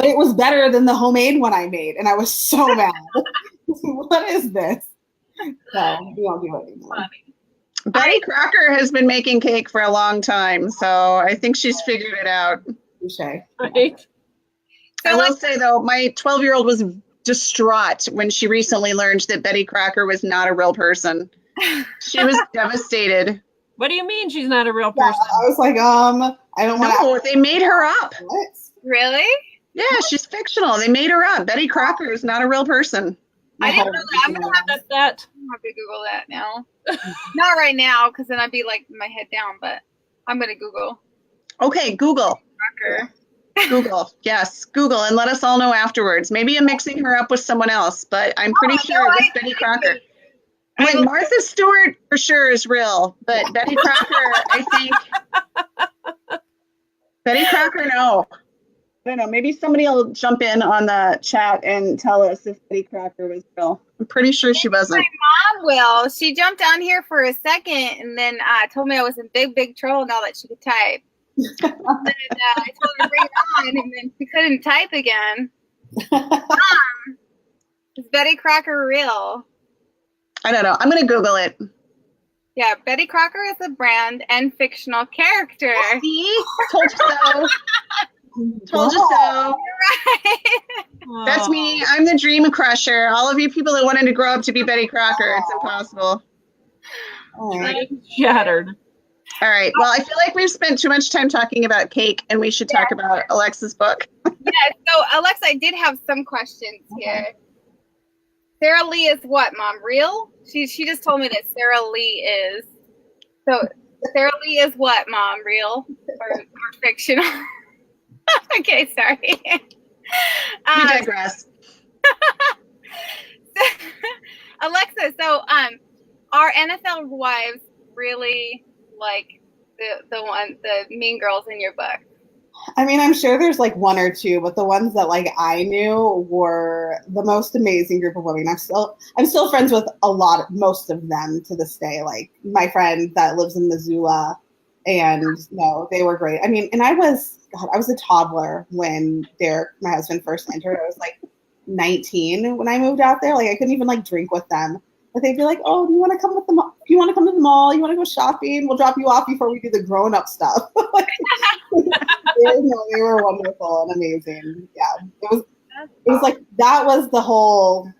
it was better than the homemade one I made. And I was so mad. What is this? So we don't do it anymore. Funny. Betty Crocker has been making cake for a long time, so I think she's figured it out. Touché. Right. I will say, though, my 12-year-old was distraught when she recently learned that Betty Crocker was not a real person. She was devastated. What do you mean she's not a real person? Yeah, I was like, I don't want to. No, they made her up. What? Really? Yeah, she's fictional. They made her up. Betty Crocker is not a real person. I didn't know that. I'm gonna have to Google that now. Not right now, because then I'd be my head down. But I'm gonna Google. Okay, Google. Crocker. Google. Yes, Google, and let us all know afterwards. Maybe I'm mixing her up with someone else, but I'm pretty sure it was Betty Crocker. Like Martha Stewart for sure is real, but Betty Crocker, I think. Betty Crocker, no. I don't know. Maybe somebody will jump in on the chat and tell us if Betty Crocker was real. I'm pretty sure she wasn't. My mom will. She jumped on here for a second and then told me I was in big trouble now that she could type. And then, I told her to bring it on, and then she couldn't type again. Mom, is Betty Crocker real? I don't know. I'm going to Google it. Yeah, Betty Crocker is a brand and fictional character. See? Told you so. Told you so. Right. That's me. I'm the dream crusher. All of you people that wanted to grow up to be Betty Crocker, it's impossible. Shattered. All right. Well, I feel like we've spent too much time talking about cake, and we should talk about Alexa's book. Yeah. So, Alexa, I did have some questions here. Sarah Lee is what, Mom? Real? She just told me that Sarah Lee is. So, Sarah Lee is what, Mom? Real or fictional? Okay, sorry. We digress. Alexa, so are NFL wives really like the mean girls in your book? I mean, I'm sure there's like one or two, but the ones that like I knew were the most amazing group of women. I'm still friends with most of them to this day. Like my friend that lives in Missoula, and no, they were great. I mean, and I was a toddler when Derek, my husband, first entered. I was like 19 when I moved out there. Like I couldn't even like drink with them. But they'd be like, "Oh, do you want to come with them? Do you want to come to the mall? You want to go shopping? We'll drop you off before we do the grown-up stuff." They were wonderful and amazing. Yeah, it was like that was the whole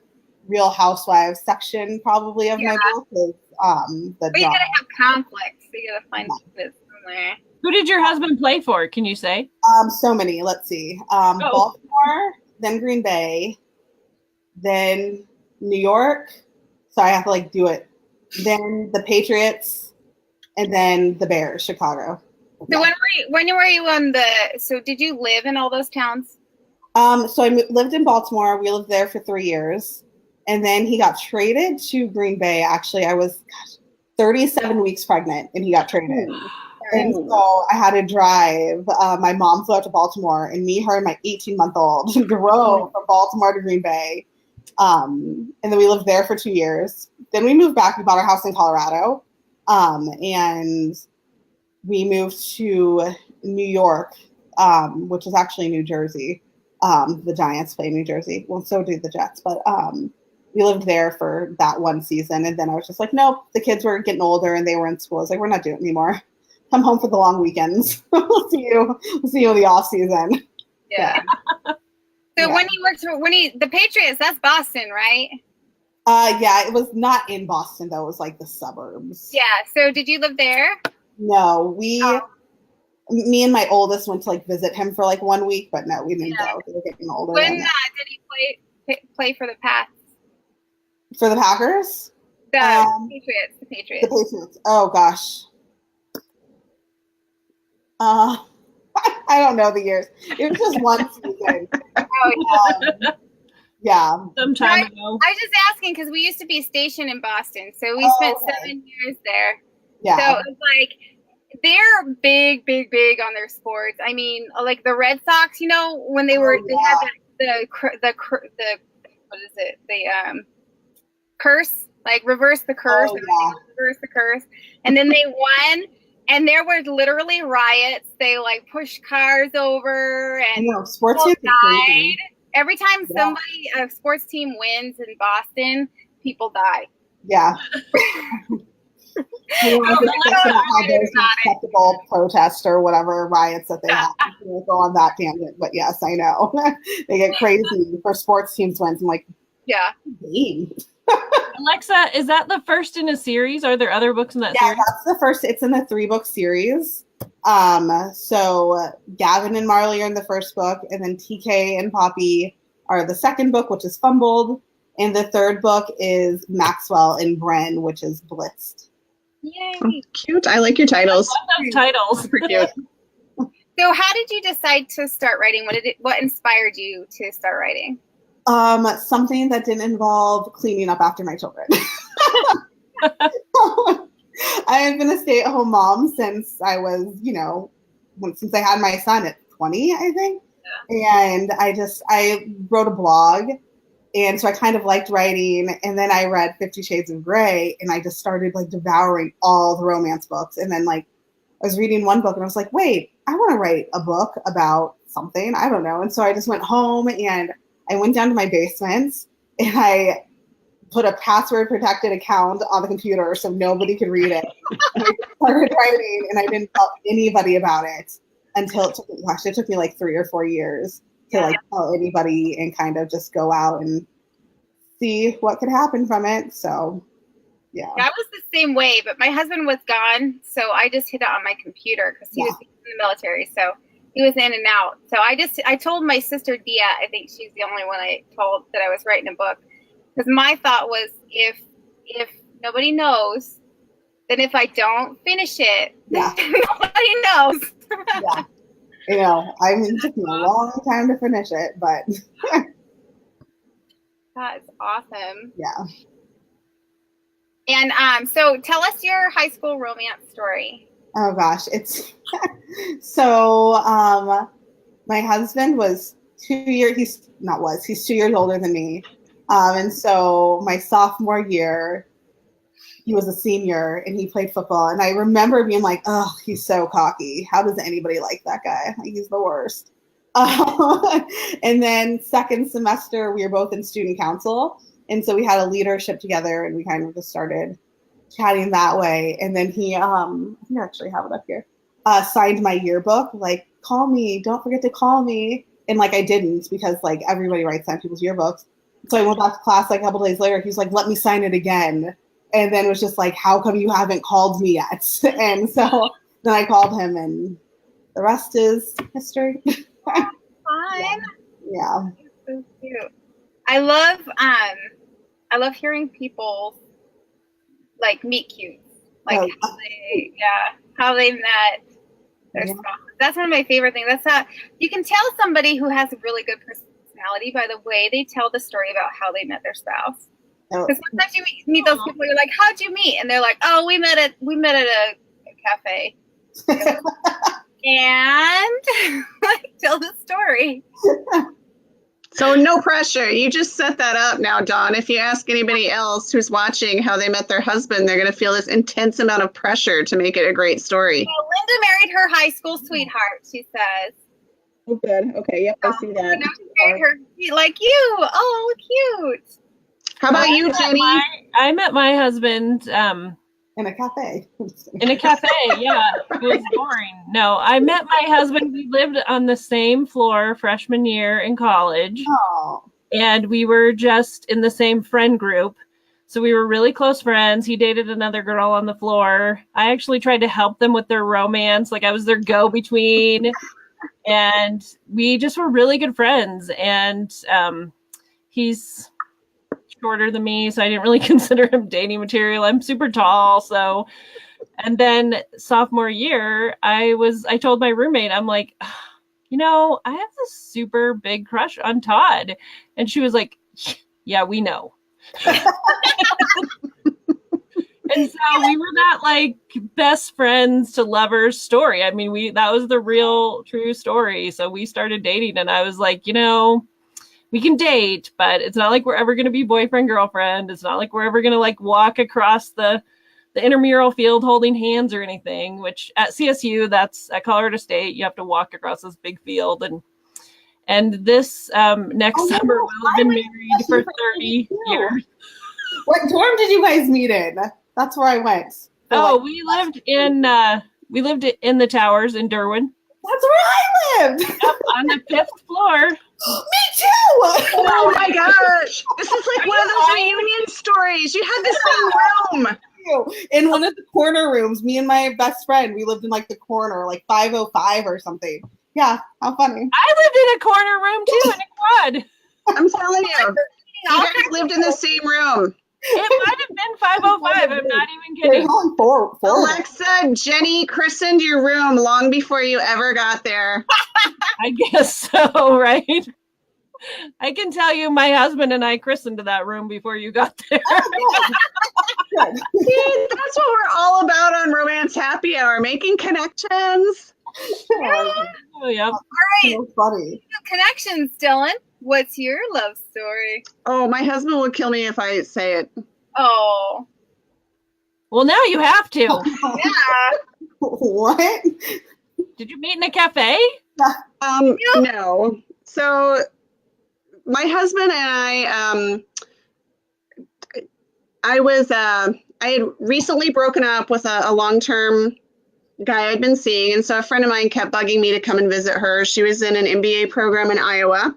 Real Housewives section probably of my book. But you gotta have conflicts. So you gotta find this somewhere. Who did your husband play for? Can you say? So many. Let's see. Baltimore, then Green Bay, then New York. So I have to like do it. Then the Patriots, and then the Bears, Chicago. So when were you on the? So did you live in all those towns? So I lived in Baltimore. We lived there for 3 years, and then he got traded to Green Bay. Actually, I was 37 weeks pregnant, and he got traded. And so I had to drive. My mom flew out to Baltimore, and me, her, and my 18-month-old drove from Baltimore to Green Bay. And then we lived there for 2 years. Then we moved back. We bought our house in Colorado. And we moved to New York, which is actually New Jersey. The Giants play in New Jersey. Well, so do the Jets. But we lived there for that one season. And then I was just like, nope, the kids were getting older and they were in school. I was like, we're not doing it anymore. Come home for the long weekends. We'll see you in the off season. Yeah. So when you worked for the Patriots, that's Boston, right? Yeah, it was not in Boston though. It was like the suburbs. Yeah. So did you live there? No, me and my oldest went to like visit him for like 1 week, but no, we didn't go. They were getting older. When did he play for the Pats? For the Packers? The Patriots. The Patriots. Oh gosh. I don't know the years. It was just one season. Yeah. Some time ago. I was just asking because we used to be stationed in Boston, so we spent 7 years there. Yeah. So it was like they're big on their sports. I mean, like the Red Sox, when they were they had the what is it? The curse, like reverse the curse, reverse the curse, and then they won. And there were literally riots. They like pushed cars over, and sports people died. Every time a sports team wins in Boston, people die. Yeah. Acceptable protest or whatever riots that they have. We'll go on that tangent, but yes, I know they get crazy for sports teams wins. I'm like, yeah. Alexa, is that the first in a series? Are there other books in that series? Yeah, that's the first. It's in the 3-book series. So Gavin and Marley are in the first book, and then TK and Poppy are the second book, which is Fumbled, and the third book is Maxwell and Bren, which is Blitzed. Yay! Oh, cute. I like your titles. I love those titles. Super cute. So how did you decide to start writing? What inspired you to start writing? Something that didn't involve cleaning up after my children. I have been a stay-at-home mom since I was, since I had my son at 20, I think. Yeah. And I wrote a blog, and so I kind of liked writing. And then I read 50 Shades of Grey, and I just started like devouring all the romance books. And then like I was reading one book, and I was like, wait, I want to write a book about something. I don't know. And so I just went home, and I went down to my basement, and I put a password protected account on the computer so nobody could read it. And I started writing, and I didn't tell anybody about it until it took me like 3 or 4 years to like tell anybody and kind of just go out and see what could happen from it. So yeah. I was the same way, but my husband was gone, so I just hid it on my computer because he was in the military, so he was in and out. So I told my sister Dia, I think she's the only one I told that I was writing a book. Because my thought was, if nobody knows, then if I don't finish it, nobody knows. It took me a long time to finish it, but that's awesome. Yeah. And so tell us your high school romance story. Oh gosh, it's so my husband was 2 years. He's 2 years older than me. And so my sophomore year, he was a senior and he played football. And I remember being like, oh, he's so cocky. How does anybody like that guy? Like, he's the worst. And then second semester, we were both in student council. And so we had a leadership together and we kind of just started chatting that way. And then he, I think I actually have it up here, signed my yearbook, like, call me, don't forget to call me. And like, I didn't because like everybody writes on people's yearbooks. So I went back to class like a couple days later. He was like, let me sign it again. And then it was just like, how come you haven't called me yet? And so then I called him and the rest is history. Fun. Yeah. So cute. I love hearing people like meet cute. Like how they met their spouse. That's one of my favorite things. That's how you can tell somebody who has a really good personality by the way they tell the story about how they met their spouse. Because sometimes you meet those people, you're like, how'd you meet? And they're like, oh, we met at a cafe. And like, tell the story. So no pressure. You just set that up now, Dawn. If you ask anybody else who's watching how they met their husband, they're going to feel this intense amount of pressure to make it a great story. Well, Linda married her high school sweetheart, she says. Oh, good. Okay, yep, I see that. She married her like you. Oh, cute. How about you, Jenny? I met my husband in a cafe. Yeah. It was boring. No, I met my husband. We lived on the same floor freshman year in college. Oh. And we were just in the same friend group. So we were really close friends. He dated another girl on the floor. I actually tried to help them with their romance. Like I was their go-between. And we just were really good friends. And he's shorter than me, so I didn't really consider him dating material. I'm super tall. So, and then sophomore year, I told my roommate, I'm like, I have this super big crush on Todd. And she was like, yeah, we know. And so we were that like best friends to lovers story. I mean, that was the real true story. So we started dating and I was like, we can date, but it's not like we're ever going to be boyfriend, girlfriend. It's not like we're ever going to like walk across the intramural field holding hands or anything, which at CSU, that's at Colorado State, you have to walk across this big field. And this next summer, we'll have been married for 30 years. What dorm did you guys meet in? That's where I went. We lived in the towers in Derwin. That's where I lived. Yep, on the 5th floor. Me too. Oh my gosh. This is like one of those reunion stories. You had the same room. In one of the corner rooms, me and my best friend, we lived in like the corner, like 505 or something. Yeah, how funny. I lived in a corner room too in a quad. I'm telling you. You guys lived in the same room. It might have been 5:05. I'm not even They're kidding. going forward. Alexa, Jenny christened your room long before you ever got there. I guess so, right? I can tell you my husband and I christened that room before you got there. Good. See, that's what we're all about on Romance Happy Hour, making connections. Oh, yeah. All right. So funny. Connections, Dylan. What's your love story? Oh, my husband would kill me if I say it. Oh, Well, now you have to. yeah. What? Did you meet in a cafe? No. So my husband and I had recently broken up with a long-term guy I'd been seeing, and so a friend of mine kept bugging me to come and visit her. She was in an MBA program in Iowa.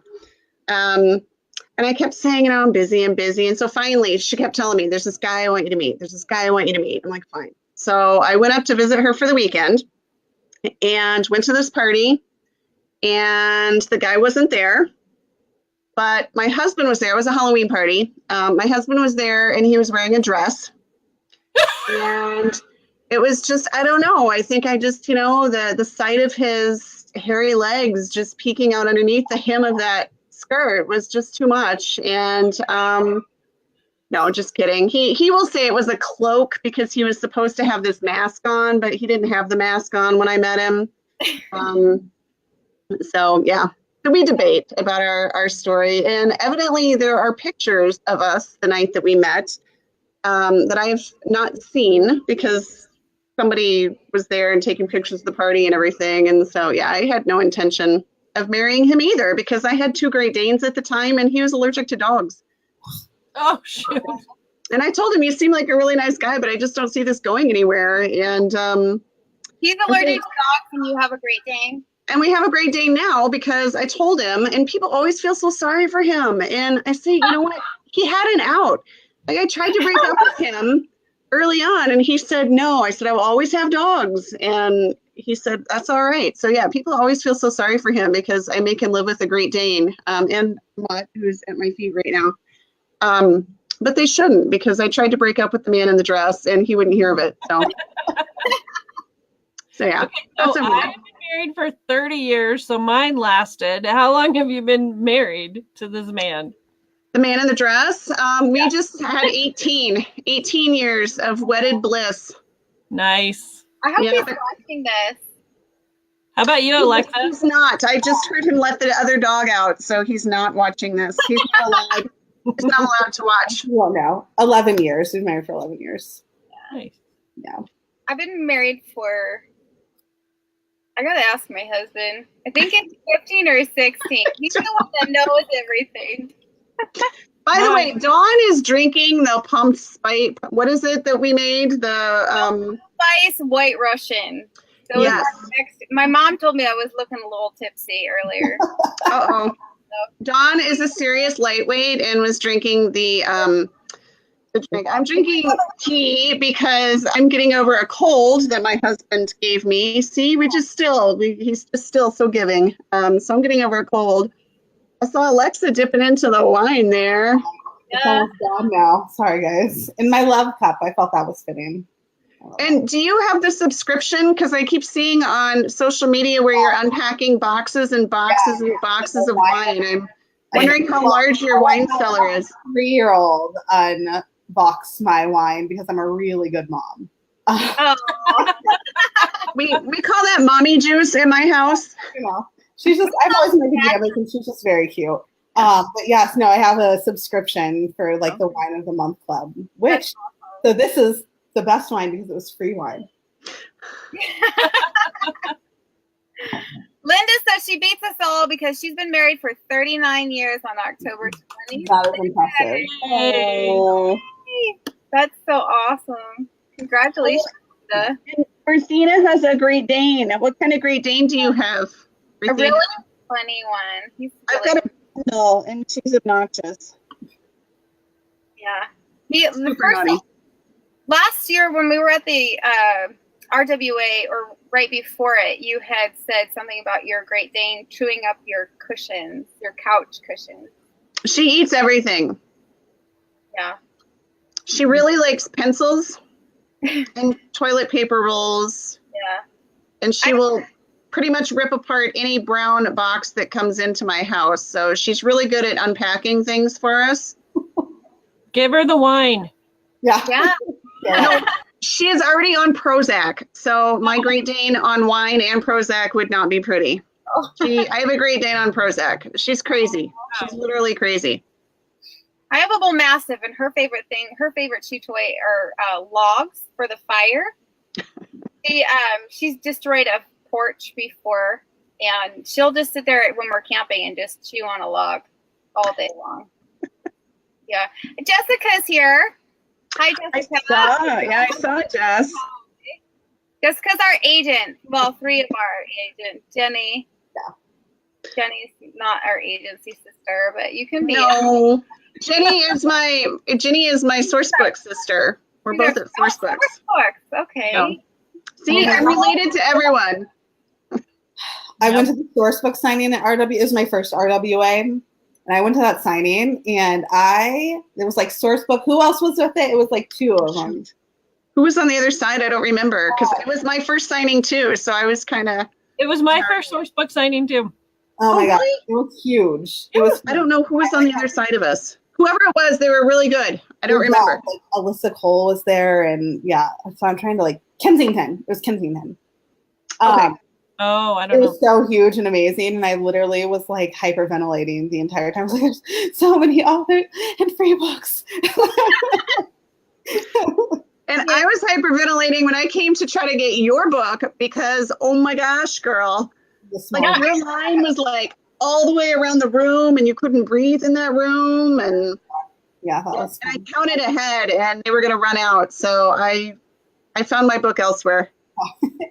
And I kept saying, I'm busy. And so finally she kept telling me, there's this guy I want you to meet. There's this guy I want you to meet. I'm like, fine. So I went up to visit her for the weekend and went to this party, and the guy wasn't there, but my husband was there. It was a Halloween party. My husband was there and he was wearing a dress. And it was just, I don't know. I think I just, the sight of his hairy legs just peeking out underneath the hem of that skirt was just too much. And no, just kidding. He will say it was a cloak because he was supposed to have this mask on, but he didn't have the mask on when I met him. So yeah, so we debate about our story, and evidently there are pictures of us the night that we met that I have not seen because somebody was there and taking pictures of the party and everything. And so yeah, I had no intention of marrying him either because I had 2 Great Danes at the time and he was allergic to dogs. Oh, shoot. And I told him, you seem like a really nice guy, but I just don't see this going anywhere. And He's allergic to dogs and you have a Great Dane. and we have a Great Dane now because I told him, and people always feel so sorry for him. And I say, you know what? He had an out. Like I tried to break up with him early on and he said, no. I said, I will always have dogs. And he said, that's all right. So yeah, people always feel so sorry for him because I make him live with a Great Dane and Mutt, who's at my feet right now. But they shouldn't because I tried to break up with the man in the dress and he wouldn't hear of it. So, so yeah. Okay, so that's I've been married for 30 years, so mine lasted. How long have you been married to this man? The man in the dress. We just had 18 years of wedded bliss. Nice. I hope Yeah. he's watching this. How about you, Alexa? He's not. I just heard him let the other dog out, so he's not watching this. He's not allowed. He's not allowed to watch. Well, no. 11 years. We've been married for 11 years. Nice. Yeah. I've been married for, I gotta ask my husband. I think it's 15 or 16. He's the one that knows everything. By the way, Dawn is drinking the pumped spice. What is it that we made? The Spice White Russian. So yes. My mom told me I was looking a little tipsy earlier. Uh-oh. Dawn is a serious lightweight and was drinking the drink. I'm drinking tea because I'm getting over a cold that my husband gave me. See, he's just still so giving. So I'm getting over a cold. I saw Alexa dipping into the wine there. It's almost gone now. Sorry, guys. In my love cup, I felt that was fitting. And do you have the subscription? Because I keep seeing on social media where you're unpacking boxes and boxes and boxes of wine. I'm wondering how large your wine cellar is. 3-year-old unboxed my wine because I'm a really good mom. Oh, We call that mommy juice in my house. She's just, I've always made it together because she's just very cute. But yes, no, I have a subscription for like the Wine of the Month Club, so this is the best wine because it was free wine. Linda says she beats us all because she's been married for 39 years on October 20th. That is impressive. Oh. That's so awesome. Congratulations, Linda. And Christina has a Great Dane. What kind of Great Dane do you have? A really funny one. He's I've really, got a poodle, and she's obnoxious. yeah. Last year when we were at the RWA, or right before it, you had said something about your Great Dane chewing up your cushions, your couch cushions. She eats everything. Yeah. She really likes pencils and toilet paper rolls. Yeah. And she will pretty much rip apart any brown box that comes into my house. So she's really good at unpacking things for us. Give her the wine. Yeah. Yeah. No, she is already on Prozac. So my Great Dane on wine and Prozac would not be pretty. I have a Great Dane on Prozac. She's crazy. She's literally crazy. I have a little Mastiff, and her favorite chew toy are logs for the fire. She's destroyed a porch before, and she'll just sit there when we're camping and just chew on a log all day long. Yeah. Jessica's here. Hi, Jessica. I saw Jess. Jessica's our agent. Well, 3 of our agents. Jennie's not our agency sister, but you can be. No. Jennie is my Sourcebook sister. We're both at Sourcebooks. Sourcebooks. Okay. No. See, I'm related to everyone. I went to the Sourcebook signing at RW. It was my first RWA. And I went to that signing, and it was like Sourcebook. Who else was with it? It was like 2 of them. Who was on the other side? I don't remember, because it was my first signing too. So I was kind of. It was my first Sourcebook signing too. Oh my God. Really? It was huge. It was. I don't know who was on the other side of us. Whoever it was, they were really good. I don't remember. Like Alyssa Cole was there, and yeah. So I'm trying to Kensington. It was Kensington. Okay. Oh, I It don't know. was so huge and amazing, and I literally was hyperventilating the entire time. I was like, there's so many authors and free books. And I was hyperventilating when I came to try to get your book because, oh my gosh, girl, your line was all the way around the room, and you couldn't breathe in that room, and yeah, that was I counted ahead, and they were going to run out, so I found my book elsewhere.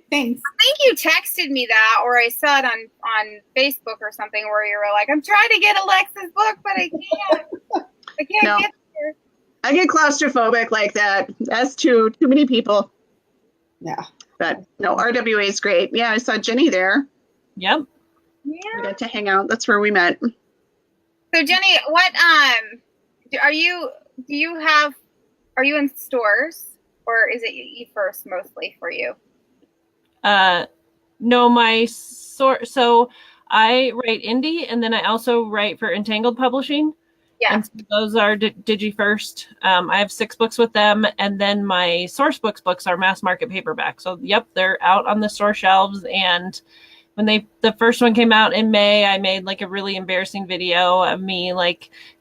Thanks. I think you texted me that, or I saw it on Facebook or something where you were like, I'm trying to get Alexa's book, but I can't. I can't get there. I get claustrophobic like that. That's too many people. Yeah. But no, RWA is great. Yeah, I saw Jennie there. Yep. We Yeah. got to hang out. That's where we met. So Jennie, what are you in stores, or is it e-first mostly for you? No, so I write indie, and then I also write for Entangled Publishing. Yeah. And so those are DigiFirst. I have 6 books with them, and then my Sourcebooks books are mass market paperback. So yep, they're out on the store shelves. And when the first one came out in May, I made a really embarrassing video of me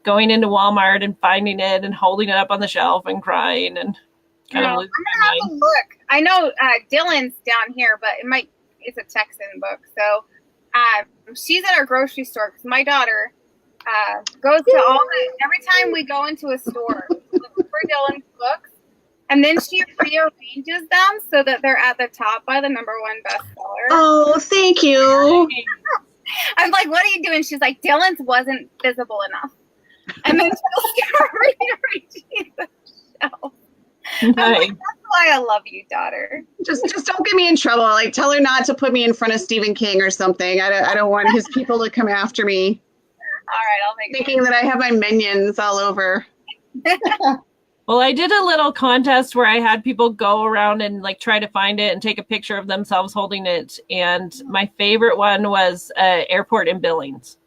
going into Walmart and finding it and holding it up on the shelf and crying and kind of losing my mind. I'm gonna have a look. I know Dylan's down here, but it's a Texan book. So she's at our grocery store because my daughter goes to every time we go into a store, we look for Dylan's books, and then she rearranges them so that they're at the top by the #1 bestseller. Oh, thank you. I'm like, what are you doing? She's like, Dylan's wasn't visible enough. And then she'll start rearranging the shelf. I'm like, that's why I love you, daughter. Just don't get me in trouble. Tell her not to put me in front of Stephen King or something. I don't want his people to come after me. All right, I'll make Thinking that I have my minions all over. Well, I did a little contest where I had people go around and try to find it and take a picture of themselves holding it. And my favorite one was Airport in Billings.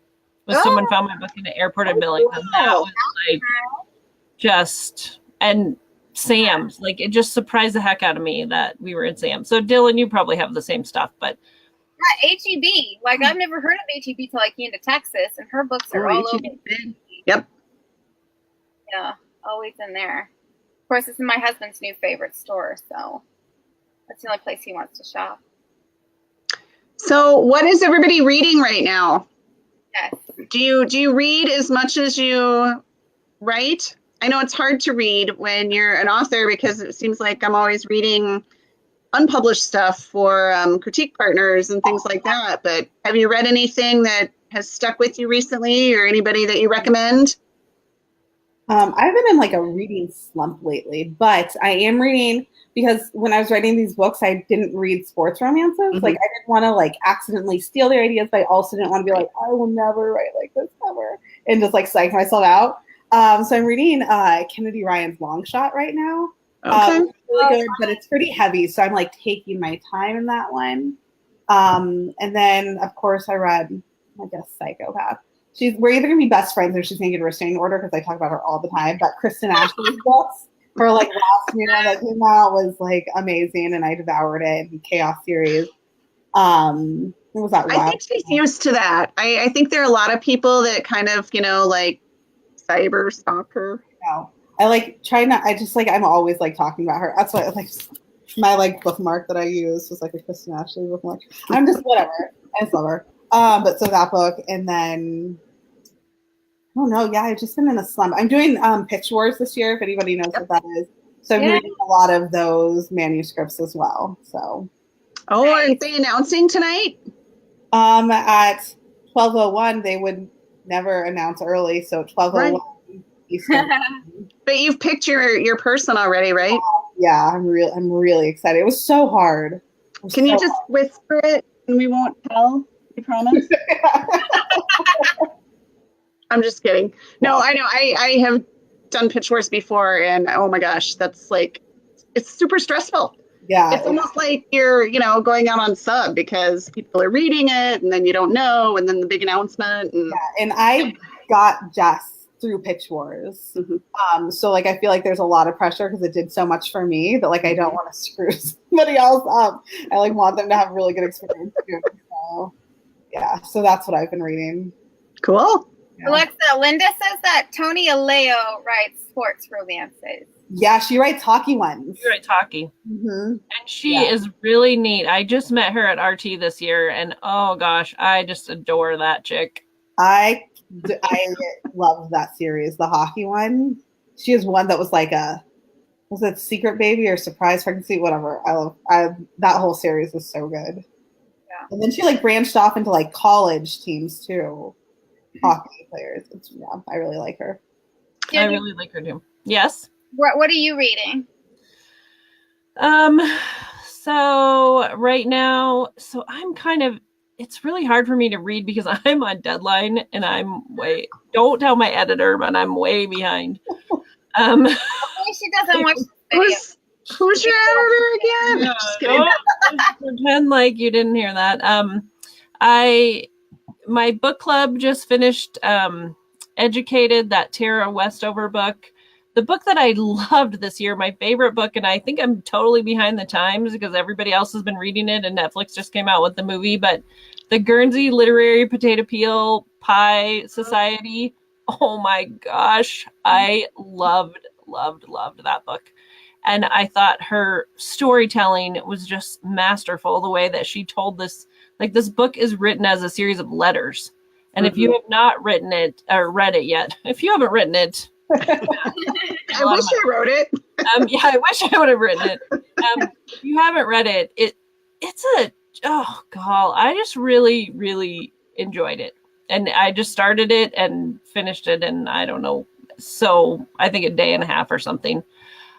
Someone found my book in the airport in Billings. And that was and Sam's. It just surprised the heck out of me that we were in Sam's. So Dylan, you probably have the same stuff, but HEB. I've never heard of HEB till I came to Texas, and her books are all over. Yep. Yeah, always in there. Of course, this is my husband's new favorite store, so that's the only place he wants to shop. So, what is everybody reading right now? Yes. Do you read as much as you write? I know it's hard to read when you're an author because it seems like I'm always reading unpublished stuff for critique partners and things like that. But have you read anything that has stuck with you recently, or anybody that you recommend? I've been in a reading slump lately, but I am reading because when I was writing these books, I didn't read sports romances. Mm-hmm. I didn't want to accidentally steal their ideas, but I also didn't want to be I will never write like this ever, and just psych myself out. So I'm reading Kennedy Ryan's Long Shot right now. Okay. It's really good, but it's pretty heavy, so I'm like taking my time in that one. And then, of course, I read, I guess, Psychopath. We're either gonna be best friends or she's gonna get a restraining order because I talk about her all the time. But Kristen Ashley's books, her like last new one that came out was like amazing, and I devoured it. The Chaos series. What was that? I think she's used to that. I think there are a lot of people that kind of, like cyber stalker. No, I like try not. I just like I'm always like talking about her. That's why like my like bookmark that I use was like a Kristen Ashley bookmark. I'm just whatever. I just love her. But so that book, and then I don't know. Yeah, I've just been in a slump. I'm doing Pitch Wars this year. If anybody knows what that is, so I'm reading a lot of those manuscripts as well. So. Oh, aren't they announcing tonight? At 12:01, they would never announce early, so 12:01 Eastern. But you've picked your person already, right? Yeah, I'm really excited. It was so hard. Can you just whisper it and we won't tell? You promise? I'm just kidding. No, I know. I have done Pitch Wars before, and oh my gosh, that's like, it's super stressful. Yeah. It's almost like you're, going out on sub because people are reading it and then you don't know, and then the big announcement. And I got Jess through Pitch Wars. Mm-hmm. So like I feel like there's a lot of pressure because it did so much for me that like I don't want to screw somebody else up. I like want them to have a really good experience too. So yeah, so that's what I've been reading. Cool. Yeah. Alexa, Linda says that Tony Aleo writes sports romances. Yeah, she writes hockey ones. She writes hockey. Mm-hmm. And she is really neat. I just met her at RT this year, and oh gosh, I just adore that chick. I love that series, the hockey one. She has one that was like was it Secret Baby or Surprise Pregnancy? Whatever. That whole series was so good. Yeah. And then she like branched off into like college teams too. Hockey players. I really like her. I really like her too. Yes. What are you reading? So right now, I'm kind of, it's really hard for me to read because I'm on deadline and don't tell my editor, but I'm way behind. Hopefully she doesn't watch this video. Who's your editor again? Don't pretend like you didn't hear that. My book club just finished Educated, that Tara Westover book. The book that I loved this year, my favorite book, and I think I'm totally behind the times because everybody else has been reading it and Netflix just came out with the movie, but the Guernsey Literary Potato Peel Pie Society. Oh my gosh. I loved that book. And I thought her storytelling was just masterful. The way that she told this, like this book is written as a series of letters. And if you have not written it or read it yet, if you haven't written it, I wish I wrote it. I wish I would have written it. If you haven't read it, I just really, really enjoyed it. And I just started it and finished it in, I don't know, so I think a day and a half or something.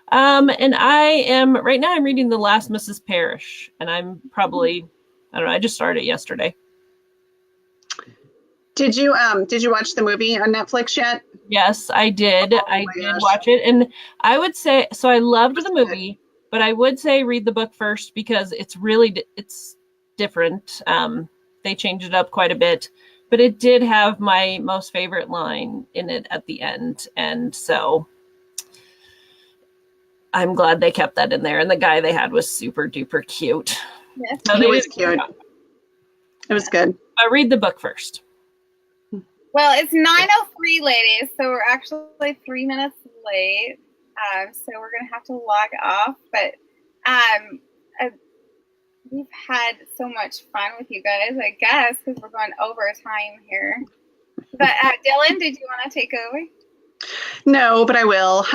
And I'm reading The Last Mrs. Parrish, and I'm probably, I don't know, I just started yesterday. Did you watch the movie on Netflix yet? Yes, I did. Oh, I did watch it. And I would say, so I loved the movie, but I would say read the book first because it's different. They changed it up quite a bit, but it did have my most favorite line in it at the end. And so I'm glad they kept that in there. And the guy they had was super duper cute. Yes. So he was cute. It was good. But read the book first. Well, it's 9:03, ladies, so we're actually 3 minutes late. So we're gonna have to log off. But we've had so much fun with you guys, I guess, because we're going over time here. But Dylan, did you want to take over? No, but I will.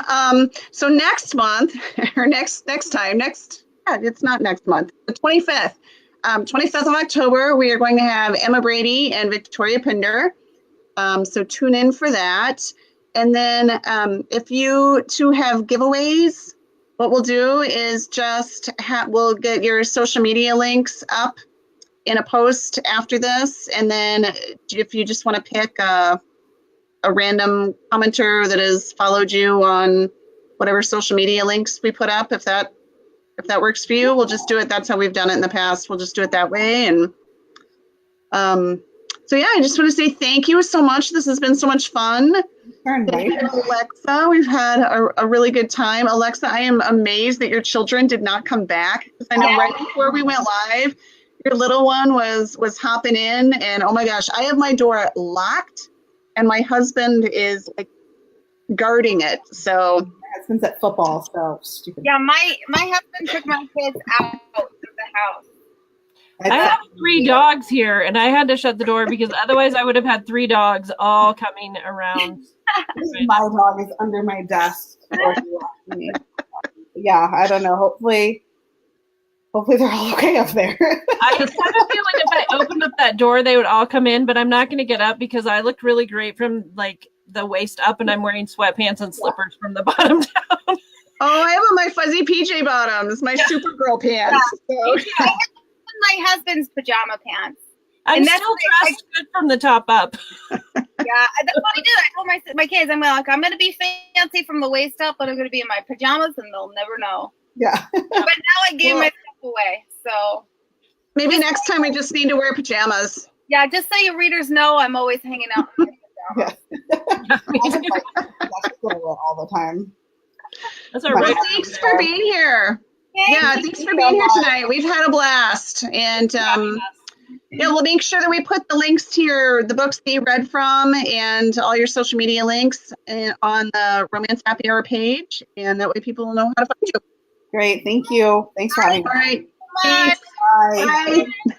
So next month, or it's not next month, the 25th. 25th of October, we are going to have Emma Brady and Victoria Pinder. So tune in for that. And then if you two have giveaways, what we'll do is just we'll get your social media links up in a post after this. And then if you just want to pick a random commenter that has followed you on whatever social media links we put up. If that works for you, we'll just do it. That's how we've done it in the past. We'll just do it that way. And so yeah, I just want to say thank you so much. This has been so much fun. Thank you, Alexa. We've had a really good time. Alexa, I am amazed that your children did not come back. I know right before we went live, your little one was hopping in, and oh my gosh, I have my door locked, and my husband is like guarding it. So my husband's at football, so stupid. Yeah, my husband took my kids out of the house. I have 3 dogs here, and I had to shut the door because otherwise I would have had 3 dogs all coming around. My dog is under my desk. Yeah, I don't know. Hopefully they're all okay up there. I just kind of feel like if I opened up that door, they would all come in, but I'm not going to get up because I looked really great from like the waist up, and I'm wearing sweatpants and slippers from the bottom down. Oh, I have on my fuzzy PJ bottoms, my Supergirl pants. So. Yeah. My husband's pajama pants. I'm still dressed good from the top up. Yeah, that's what I did. I told my kids, I'm going to be fancy from the waist up, but I'm going to be in my pajamas, and they'll never know. Yeah. But now I gave my stuff away, so maybe next time we just need to wear pajamas. Yeah, just so your readers know, I'm always hanging out in my pajamas. All the time. That's all right. Well, thanks for being here. Thanks for being here tonight. We've had a blast, and we'll make sure that we put the links to the books that you read from and all your social media links on the Romance Happy Hour page, and that way people will know how to find you. Great, thank you. Thanks for having me. All right. Bye. Thanks. Bye. Bye.